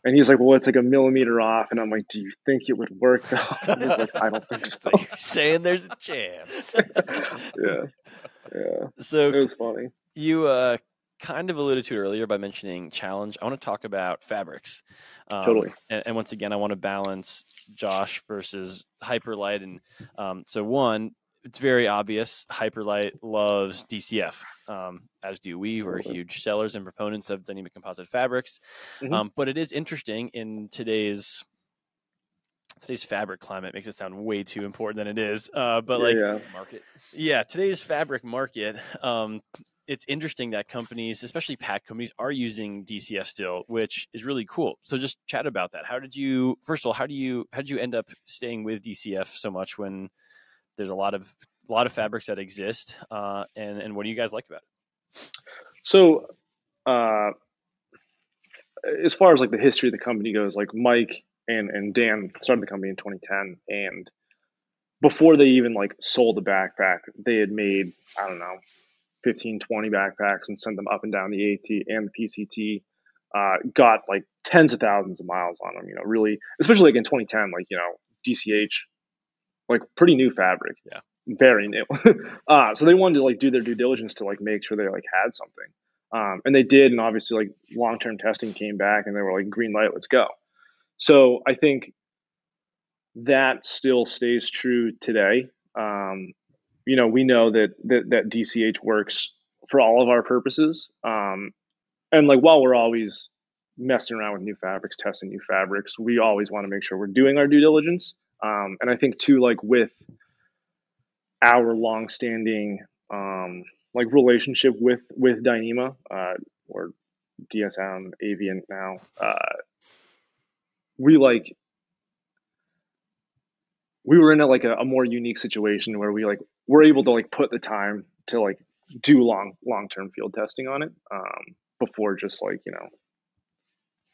And he's like, well, it's like a millimeter off. And I'm like, do you think it would work though? I was like, I don't think so. You're saying there's a chance. Yeah. So it was funny. You kind of alluded to it earlier by mentioning challenge. I want to talk about fabrics. Totally. And once again, I want to balance Josh versus Hyperlite. And so one, it's very obvious. Hyperlite loves DCF, as do we. We're huge sellers and proponents of Dyneema Composite Fabrics. But it is interesting in today's fabric climate. Makes it sound way too important than it is. Market. Yeah, today's fabric market. It's interesting that companies, especially pack companies, are using DCF still, which is really cool. So just chat about that. How did you end up staying with DCF so much when there's a lot of fabrics that exist? And what do you guys like about it? So, as far as like the history of the company goes, like Mike and Dan started the company in 2010, and before they even like sold the backpack, they had made, I don't know, 15, 20 backpacks and sent them up and down the AT and the PCT. Got like tens of thousands of miles on them, really, especially like in 2010, like, DCH, like pretty new fabric. Yeah. Very new. So they wanted to like do their due diligence to like make sure they like had something. And they did. And obviously like long-term testing came back and they were like, green light, let's go. So I think that still stays true today. We know that DCH works for all of our purposes. And like, while we're always messing around with new fabrics, testing new fabrics, we always want to make sure we're doing our due diligence. And I think too, like with our longstanding, like relationship with Dyneema, or DSM Avian now, we were in a more unique situation where we're able to like put the time to like do long-term field testing on it, before just like,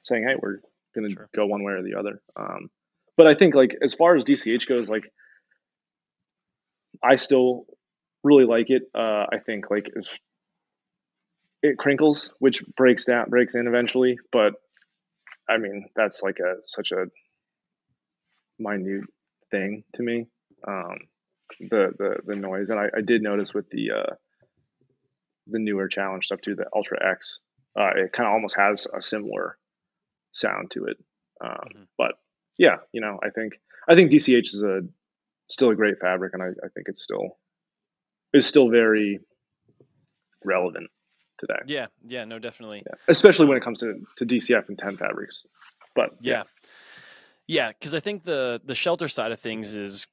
saying, hey, we're going to go one way or the other. But I think like, as far as DCH goes, like I still really like it. I think like it crinkles, which breaks in eventually. But I mean, that's like such a minute thing to me. The noise, and I did notice with the newer challenge stuff too, the Ultra X, it kind of almost has a similar sound to it. But yeah, I think DCH is still a great fabric, and I think it's still very relevant today. Yeah, no, definitely. Yeah. Especially when it comes to DCF and 10 fabrics. But yeah, because I think the shelter side of things is,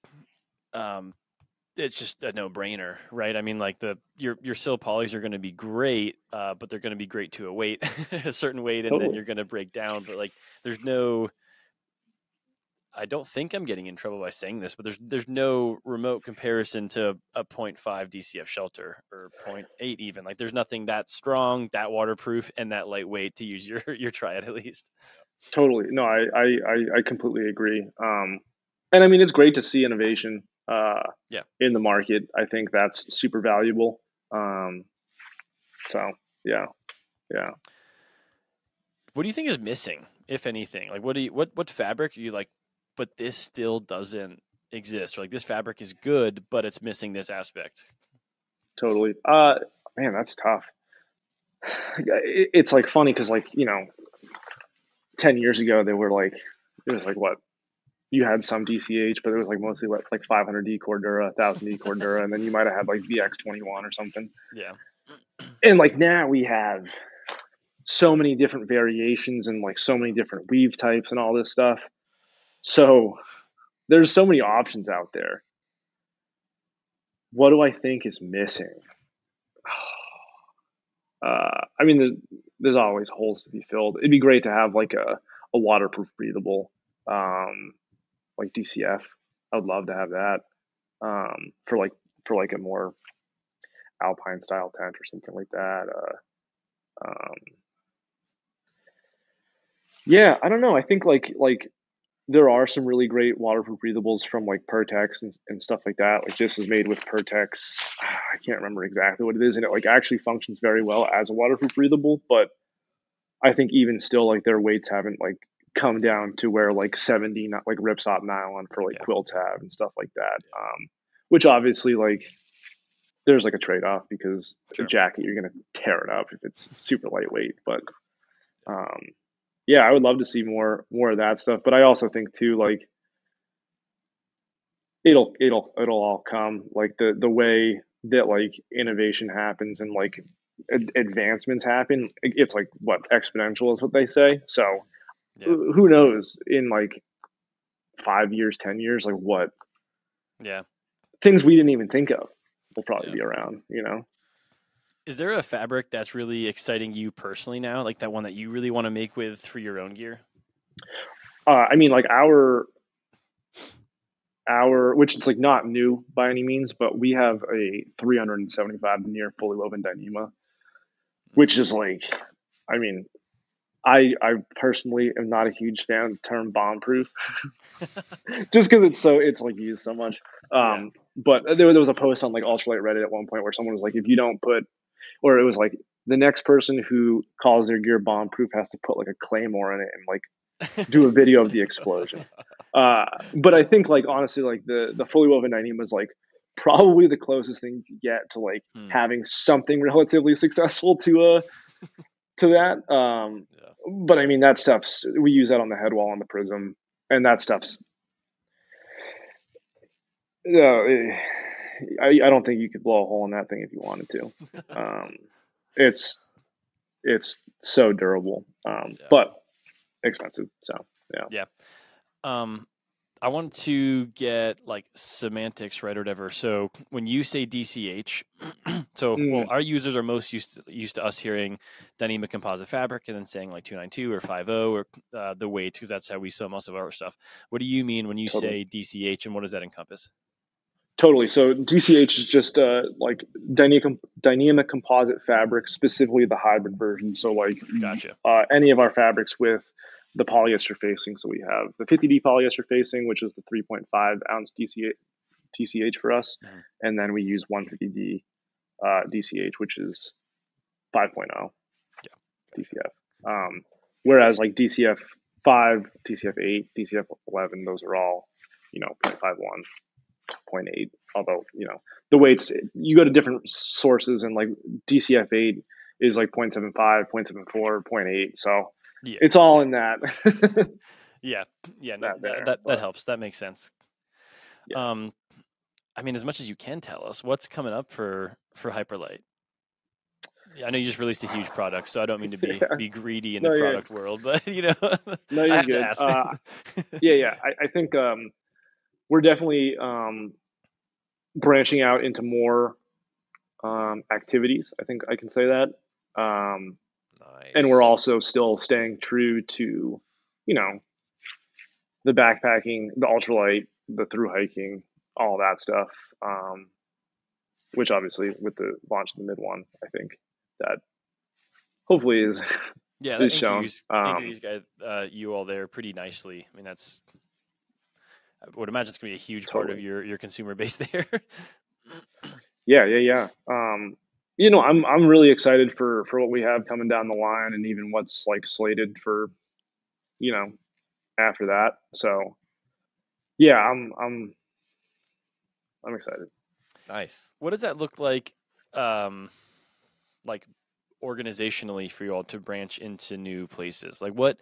it's just a no-brainer, right? I mean, like your sill polys are going to be great, but they're going to be great to a weight, a certain weight, and then you're going to break down. But like, I don't think I'm getting in trouble by saying this, but there's no remote comparison to a 0.5 DCF shelter, or 0.8 even. Like, there's nothing that strong, that waterproof, and that lightweight, to use your triad at least. Totally. No, I completely agree. And I mean, it's great to see innovation in the market. I think that's super valuable. So yeah. What do you think is missing, if anything? Like, what fabric are you like, but this still doesn't exist? Or like, this fabric is good, but it's missing this aspect. Totally. Man, that's tough. It's like funny because like, 10 years ago they were like, it was like what? You had some DCH, but it was like mostly like 500D Cordura, 1000D Cordura, and then you might have had like VX21 or something. Yeah. And like now we have so many different variations and like so many different weave types and all this stuff. So there's so many options out there. What do I think is missing? I mean, there's always holes to be filled. It'd be great to have like a waterproof, breathable, like DCF. I would love to have that, for like a more alpine style tent or something like that. Yeah, I don't know. I think like there are some really great waterproof breathables from like Pertex and stuff like that. Like, this is made with Pertex. I can't remember exactly what it is, and it like actually functions very well as a waterproof breathable. But I think even still, like, their weights haven't like come down to where like 70, not like Ripstop nylon for like quilts have and stuff like that. Which obviously, like, there's like a trade-off because Sure. a jacket, you're going to tear it up if it's super lightweight. But yeah, I would love to see more of that stuff. But I also think too, like it'll all come, like the way that like innovation happens and like advancements happen. It's like what exponential is what they say. So Yeah. who knows in like 5 years, 10 years, like what Yeah. things we didn't even think of will probably be around, you know? Is there a fabric that's really exciting you personally now, like that one that you really want to make with for your own gear? I mean, like our, which is like not new by any means, but we have a 375 near fully woven Dyneema, which is like, I mean, I personally am not a huge fan of the term bomb proof, just because it's like used so much. But there was a post on like ultralight Reddit at one point where someone was like, if you don't put, or it was like the next person who calls their gear bomb proof has to put like a claymore in it and like do a video of the explosion. But I think like honestly, like the fully woven Dyneema is like probably the closest thing you get to like having something relatively successful to that. But I mean that stuff's, we use that on the head wall on the Prism, and that stuff's I don't think you could blow a hole in that thing if you wanted to. It's so durable, but expensive. So yeah. I want to get like semantics right or whatever. So when you say DCH, well, our users are most used to us hearing Dyneema Composite Fabric and then saying like 292 or 50 or the weights, because that's how we sell most of our stuff. What do you mean when you say DCH, and what does that encompass? Totally. So DCH is just like Dyneema Composite Fabrics, specifically the hybrid version. So like Gotcha. Any of our fabrics with the polyester facing. So we have the 50D polyester facing, which is the 3.5 ounce DCH for us. And then we use 150D DCH, which is 5.0 DCF. Whereas like DCF 5, DCF 8, DCF 11, those are all, 0.51, 0.8. Although, the weights, you go to different sources, and like DCF 8 is like 0.75, 0.74, 0.8. So it's all in that. That helps. That makes sense. I mean, as much as you can tell us, what's coming up for Hyperlite? I know you just released a huge product, so I don't mean to be greedy in the product world, but no, you're I have good. to ask. I think we're definitely branching out into more activities. I think I can say that. Nice. And we're also still staying true to, the backpacking, the ultralight, the thru-hiking, all that stuff. Which obviously with the launch of the mid one, I think that hopefully is is shown. You all there pretty nicely. I mean, I would imagine it's going to be a huge part of your consumer base there. Yeah. I'm really excited for what we have coming down the line, and even what's like slated for, after that. So yeah, I'm excited. Nice. What does that look like organizationally for you all to branch into new places? Like what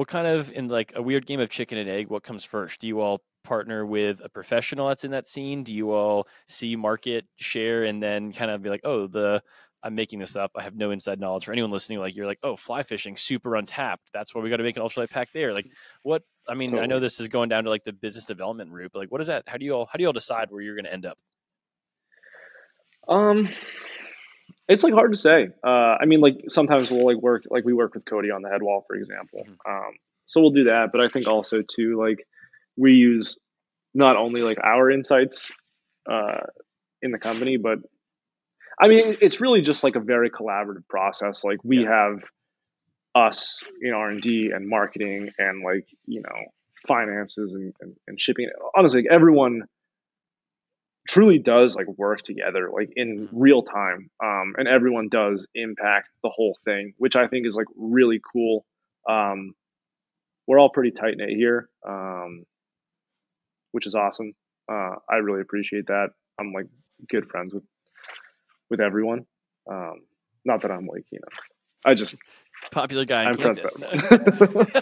kind of, in like a weird game of chicken and egg, what comes first? Do you all partner with a professional that's in that scene? Do you all see market share and then kind of be like, I'm making this up, I have no inside knowledge, for anyone listening, like you're like, oh, fly fishing, super untapped, that's why we got to make an ultralight pack there. Like what, I mean, totally. I know this is going down to like the business development route, but like what is that? How do you all decide where you're going to end up? It's like hard to say. I mean, like sometimes we'll we work with Cody on the head wall, for example. So we'll do that, but I think also too, like we use not only like our insights in the company, but I mean, it's really just like a very collaborative process. Like we have us in R&D and marketing and like, finances and shipping. Honestly, like, everyone truly does like work together like in real time, and everyone does impact the whole thing, which I think is like really cool. We're all pretty tight knit here, which is awesome. I really appreciate that. I'm like good friends with with everyone. Not that I'm like, I just Popular guy on I'm friends campus. with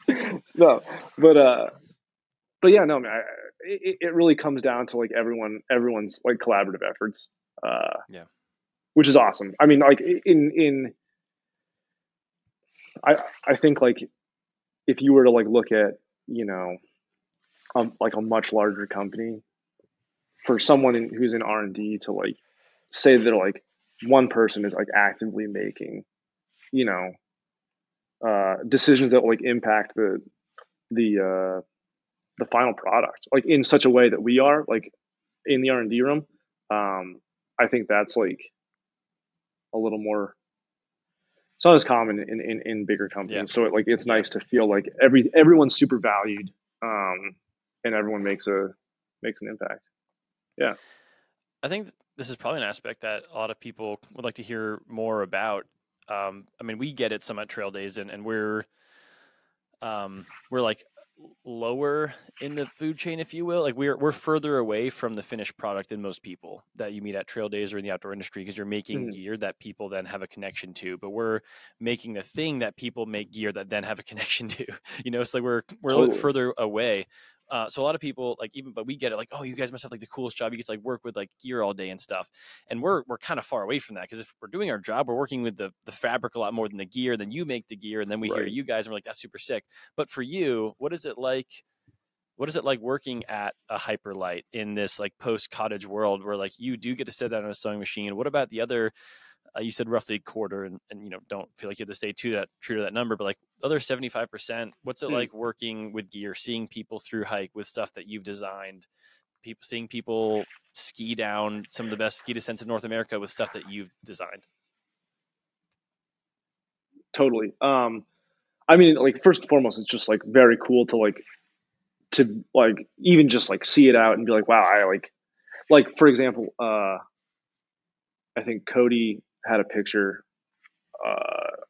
everyone. No, but yeah, no, man, it really comes down to like everyone's like collaborative efforts, Yeah. which is awesome. I mean, like I think like if you were to like look at, like a much larger company, for someone who's in R&D to like say that like one person is like actively making, decisions that will like impact the the final product, like in such a way that we are like in the R&D room. I think that's like a little more, it's not as common in bigger companies. Yeah. So it's Yeah. nice to feel like everyone's super valued, and everyone makes an impact. Yeah. I think this is probably an aspect that a lot of people would like to hear more about. I mean, we get it some at trail days, and we're like lower in the food chain, if you will. Like we're further away from the finished product than most people that you meet at trail days or in the outdoor industry, because you're making gear that people then have a connection to. But we're making the thing that people make gear that then have a connection to. It's like we're a little bit further away. So a lot of people but we get it, like, oh, you guys must have like the coolest job. You get to like work with like gear all day and stuff. And we're kind of far away from that, because if we're doing our job, we're working with the fabric a lot more than the gear. Then you make the gear, and then we hear you guys and we're like, that's super sick. But for you, what is it like working at a Hyperlite in this like post-cottage world where like you do get to sit down on a sewing machine? What about the other, you said roughly a quarter, and don't feel like you have to stay true to that number, but like other 75%, what's it like working with gear, seeing people thru-hike with stuff that you've designed, seeing people ski down some of the best ski descents in North America with stuff that you've designed? Totally. I mean, like, first and foremost, it's just like very cool to even just like see it out and be like, wow, I like for example, I think Cody had a picture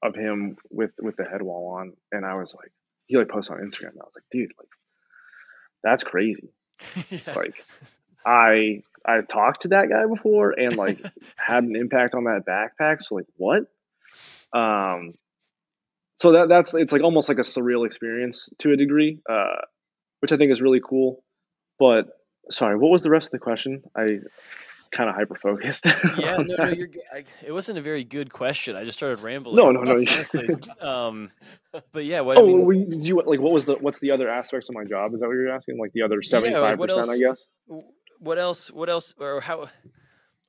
of him with the head wall on, and I was like, he like posted on Instagram, and I was like, dude, like that's crazy. Yeah. Like I talked to that guy before and like had an impact on that backpack. So like what? So that's it's like almost like a surreal experience to a degree, which I think is really cool. But sorry, what was the rest of the question? I kind of hyper focused. Yeah, no, you're good. It wasn't a very good question. I just started rambling. No. Honestly. But yeah, what Oh, I mean, do you like what's the other aspects of my job? Is that what you're asking? Like the other yeah, like 75%, I guess. What else, or how?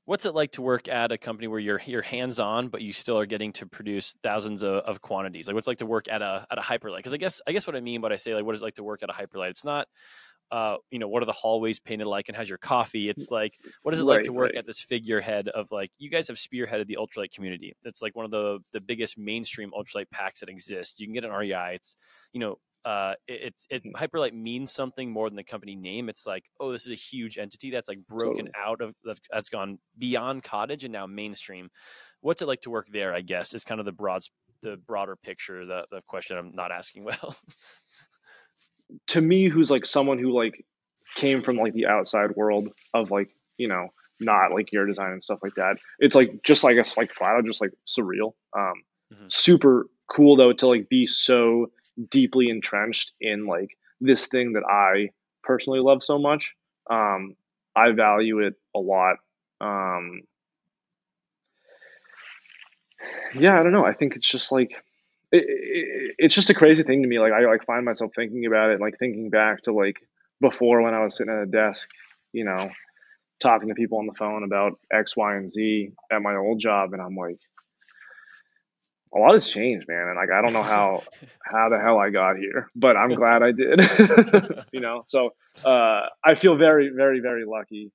What's it like to work at a company where you're hands on, but you still are getting to produce thousands of quantities? Like, what's it like to work at a Hyperlite? Because I guess what I mean when I say like, what is it like to work at a Hyperlite? It's not, what are the hallways painted like and how's your coffee? It's like, what is it like to work at this figurehead of like, you guys have spearheaded the ultralight community. It's like one of the biggest mainstream ultralight packs that exist. You can get an REI. It's, Hyperlite means something more than the company name. It's like, oh, this is a huge entity that's like broken out of, that's gone beyond cottage and now mainstream. What's it like to work there, I guess, is kind of the broader picture, the question I'm not asking well. To me, who's like someone who like came from like the outside world of like, not like gear design and stuff like that, it's like just like, I guess, like flat out just like surreal. Super cool though to like be so deeply entrenched in like this thing that I personally love so much. I value it a lot. Yeah, I don't know. I think it's just like it's just a crazy thing to me. Like I like find myself thinking about it, like thinking back to like before when I was sitting at a desk, talking to people on the phone about X, Y, and Z at my old job, and I'm like, a lot has changed, man. And like I don't know how the hell I got here, but I'm glad I did. So I feel very, very, very lucky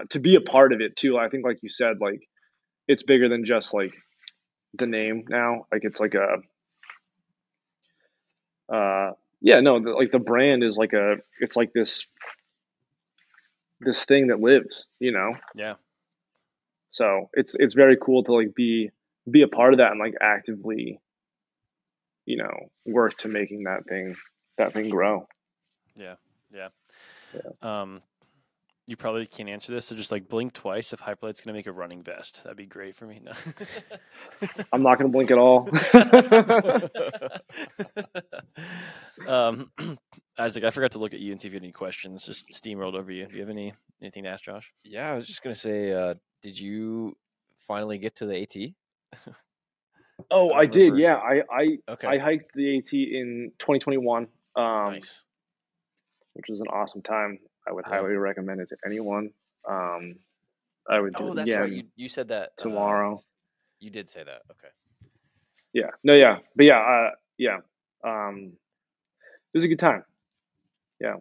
to be a part of it too. I think, like you said, like it's bigger than just like the name now. Like it's like a like the brand is like it's like this thing that lives, Yeah. So it's very cool to like be a part of that and like actively, work to making that thing grow. Yeah. you probably can't answer this, so just like blink twice if Hyperlite's going to make a running vest. That'd be great for me. No. I'm not going to blink at all. Isaac, I forgot to look at you and see if you had any questions. Just steamrolled over you. Do you have anything to ask Josh? Yeah, I was just gonna say, did you finally get to the AT? Oh, I did. Yeah, I Okay. hiked the AT in 2021. Nice. Which was an awesome time. I would Yeah. highly recommend it to anyone. I would do Oh, it that's again right. You said that tomorrow. You did say that. Okay. Yeah. No. Yeah. But yeah. Yeah. It was a good time. Yeah.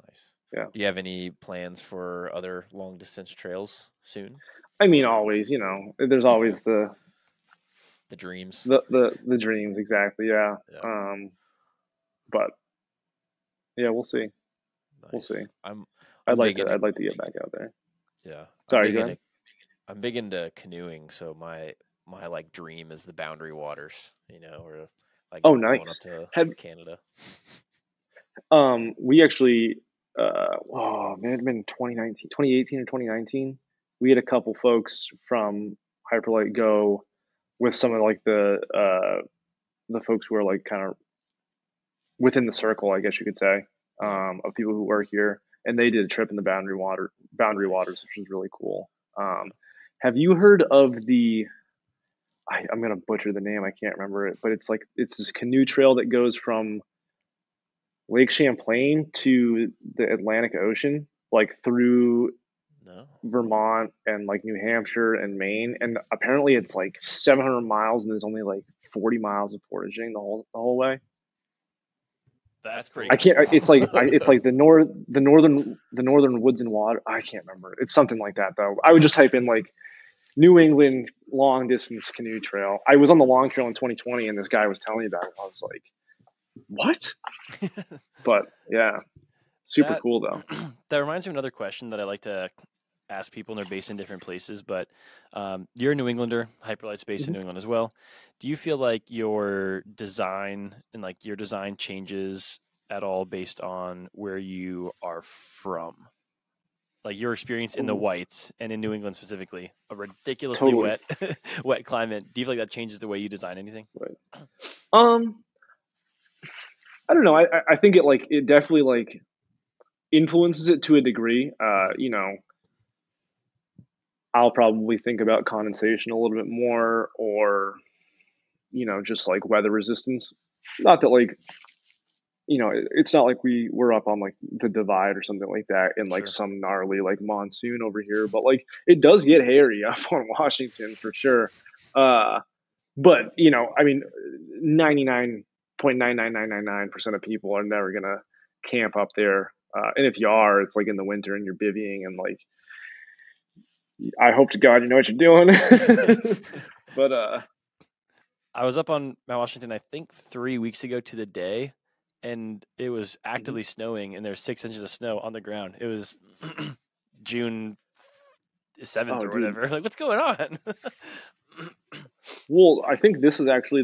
Nice. Yeah. Do you have any plans for other long distance trails soon? I mean, always. There's always the dreams. the dreams. Exactly. Yeah. Yeah. But yeah, we'll see. Nice. We'll see. I'd like to get back out there. Yeah. Sorry, go ahead. I'm big into canoeing, so my like dream is the Boundary Waters, or like Oh, going nice. up to Canada. We actually, oh man, it'd been 2018 or 2019. We had a couple folks from Hyperlite go with some of like the folks who are like kind of within the circle, I guess you could say, of people who work here, and they did a trip in the Boundary Waters, which was really cool. Have you heard of the? I'm gonna butcher the name. I can't remember it, but it's this canoe trail that goes from Lake Champlain to the Atlantic Ocean, like through Vermont and like New Hampshire and Maine, and apparently it's like 700 miles, and there's only like 40 miles of portaging the whole way. That's pretty. I can't. It's like the northern woods and water. I can't remember. It's something like that though. I would just type in like New England long distance canoe trail. I was on the long trail in 2020, and this guy was telling me about it. I was like, what? But yeah, super cool though. That reminds me of another question that I like to ask people, and they're based in different places. But you're a New Englander. Hyperlite's based in New England as well. Do you feel like your design changes at all based on where you are from? Like your experience in the whites and in New England specifically, a ridiculously wet climate. Do you feel like that changes the way you design anything? Right. I don't know. I think it definitely influences it to a degree. I'll probably think about condensation a little bit more, or just like weather resistance. Not that it's not like we're up on like the divide or something like that in like some gnarly like monsoon over here, but like it does get hairy up on Washington for sure. But I mean, 99.99999% of people are never gonna camp up there, and if you are, it's like in the winter and you're bivvying, and like I hope to God you know what you're doing. But I was up on Mount Washington, I think 3 weeks ago to the day, and it was actively snowing, and there's 6 inches of snow on the ground. It was June 7th or whatever. Like, what's going on? Well, I think this is actually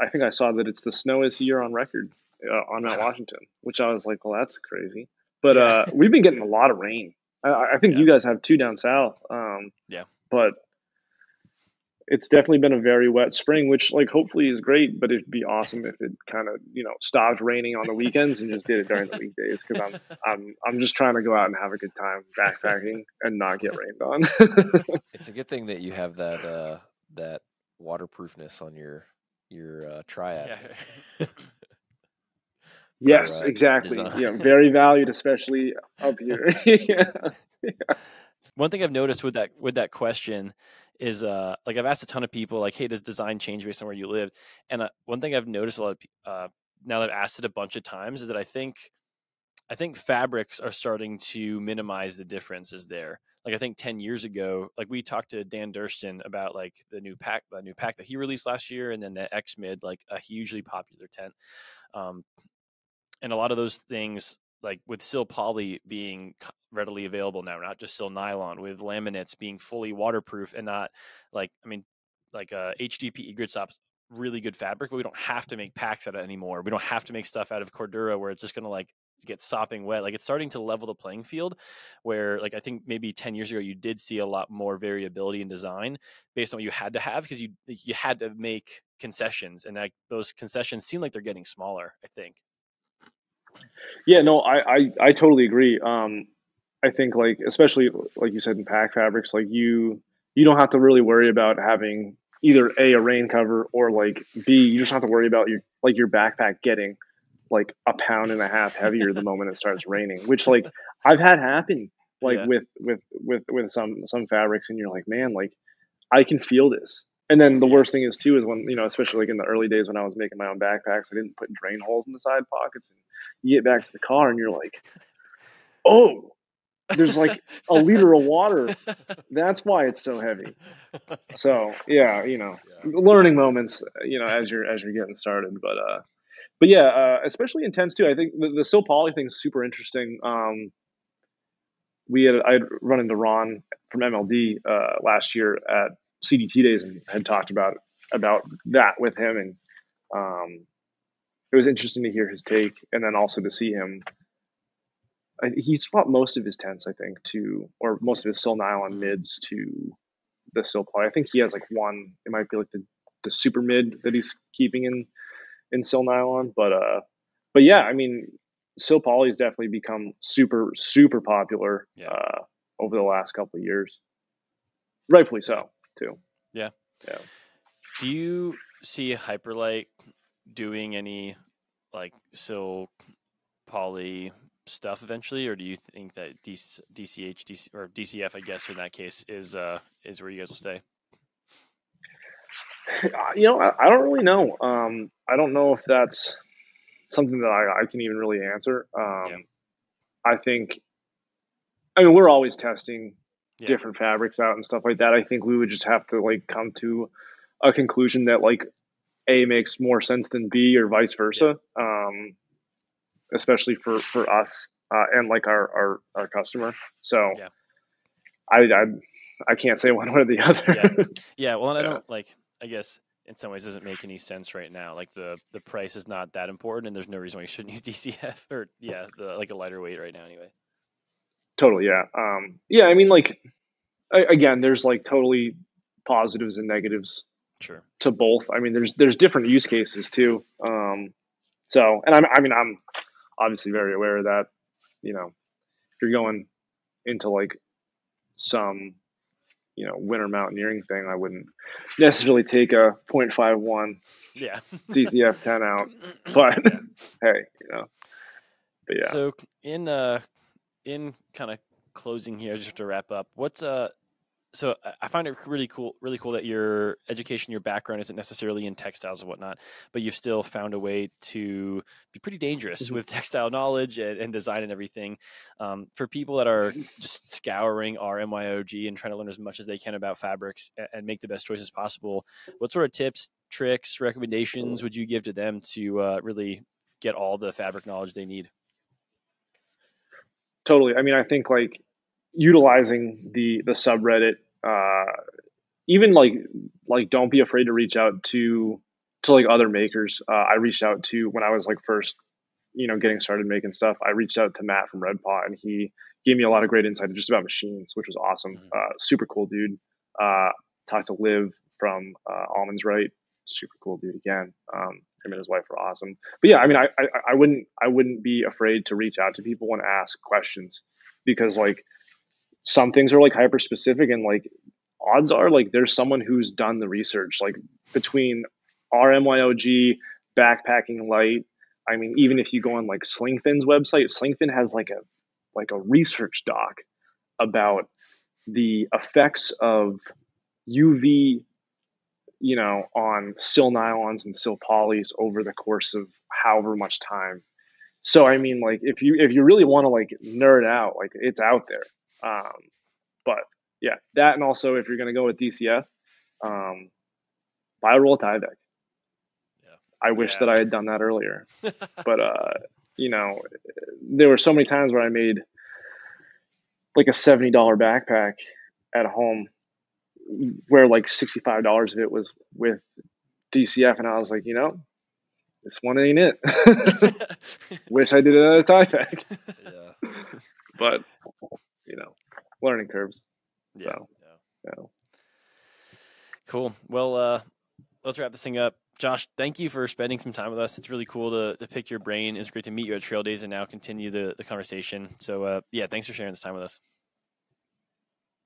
I think I saw that it's the snowiest year on record on Mount Washington, which I was like, well, that's crazy. But we've been getting a lot of rain. I think you guys have too down south. But it's definitely been a very wet spring, which like hopefully is great, but it'd be awesome if it kind of stopped raining on the weekends and just did it during the weekdays, because I'm just trying to go out and have a good time backpacking and not get rained on. It's a good thing that you have that waterproofness on your triad. Yes, exactly. Yeah, very valued, especially up here. One thing I've noticed with that question is like I've asked a ton of people like, hey, does design change based on where you live? And one thing I've noticed a lot of now that I've asked it a bunch of times is that I think fabrics are starting to minimize the differences there. Like I think 10 years ago, like we talked to Dan Durston about like the new pack that he released last year, and then the X Mid, like a hugely popular tent. And a lot of those things, like with Sil Poly being readily available now, not just Sil Nylon, with laminates being fully waterproof, and not HDPE Gridstop's really good fabric, but we don't have to make packs out of it anymore. We don't have to make stuff out of Cordura where it's just going to like get sopping wet. Like it's starting to level the playing field where like I think maybe 10 years ago you did see a lot more variability in design based on what you had to have because you had to make concessions, and like those concessions seem like they're getting smaller, I think. Yeah, no, I totally agree. I think like especially like you said in pack fabrics, like you don't have to really worry about having either a rain cover or like B, you just don't have to worry about your backpack getting like a pound and a half heavier the moment it starts raining, which like I've had happen like Yeah. with some fabrics, and you're like, man, like I can feel this. And then the worst thing is too is when, especially like in the early days when I was making my own backpacks, I didn't put drain holes in the side pockets, and you get back to the car and you're like, oh, there's like a liter of water. That's why it's so heavy. So yeah, learning moments, as you're getting started, but yeah, especially intense too. I think the Sil Poly thing is super interesting. I'd run into Ron from MLD last year at CDT days and had talked about that with him, and it was interesting to hear his take, and then also to see him. He swapped most of his tents, I think, or most of his Sil Nylon mids to the Sil Poly. I think he has like one. It might be like the super mid that he's keeping in Sil Nylon, but yeah, I mean, Sil Poly has definitely become super super popular over the last couple of years, rightfully so too. Yeah. Yeah. Do you see Hyperlite doing any like Sil Poly stuff eventually, or do you think that DCH or DCF, I guess in that case, is where you guys will stay? I don't really know. I don't know if that's something that I can even really answer. I think, we're always testing different fabrics out and stuff like that. I think we would just have to like come to a conclusion that like A makes more sense than B or vice versa. Especially for us and like our customer. So I can't say one way or the other. Yeah. Well, and I don't I guess in some ways it doesn't make any sense right now. Like the price is not that important, and there's no reason why you shouldn't use DCF or like a lighter weight right now anyway. Totally. Yeah. Yeah. I mean, like, again, there's like totally positives and negatives to both. I mean, there's different use cases too. So, and I'm obviously very aware of that. If you're going into like some, winter mountaineering thing, I wouldn't necessarily take a 0.51 DCF 10 out, but hey, but yeah. So in kind of closing here, just to wrap up, so I find it really cool that your education, your background isn't necessarily in textiles and whatnot, but you've still found a way to be pretty dangerous with textile knowledge and design and everything. For people that are just scouring our MYOG and trying to learn as much as they can about fabrics and make the best choices possible, what sort of tips, tricks, recommendations would you give to them to really get all the fabric knowledge they need? Totally. I mean, I think like utilizing the subreddit, even like don't be afraid to reach out to like other makers. I reached out to, when I was like first, getting started making stuff, I reached out to Matt from Red Paw, and he gave me a lot of great insight just about machines, which was awesome. Super cool dude. Talked to Liv from Almonds Right, super cool dude again. Him and his wife were awesome. But yeah, I mean, I wouldn't be afraid to reach out to people and ask questions, because like some things are like hyper specific, and like odds are like there's someone who's done the research, like between our MYOG, backpacking light. I mean, even if you go on like Slingfin's website, Slingfin has like a research doc about the effects of UV, on Sil Nylons and Sil Polys over the course of however much time. So, I mean, like if you really want to like nerd out, like it's out there. But yeah, that, and also if you're going to go with DCF, buy a roll of Tyvek. I wish that I had done that earlier, but there were so many times where I made like a $70 backpack at home, where like $65 of it was with DCF, and I was like, this one ain't it. Wish I did it at a tie pack. Yeah. But, learning curves. Yeah. So, Yeah. Cool. Well, let's wrap this thing up. Josh, thank you for spending some time with us. It's really cool to pick your brain. It's great to meet you at Trail Days and now continue the conversation. So, thanks for sharing this time with us.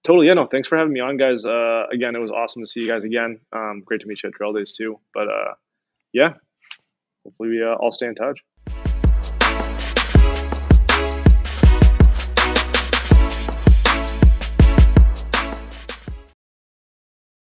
Totally. Yeah, no, thanks for having me on, guys. Again, it was awesome to see you guys again. Great to meet you at Trail Days too. But, hopefully we all stay in touch.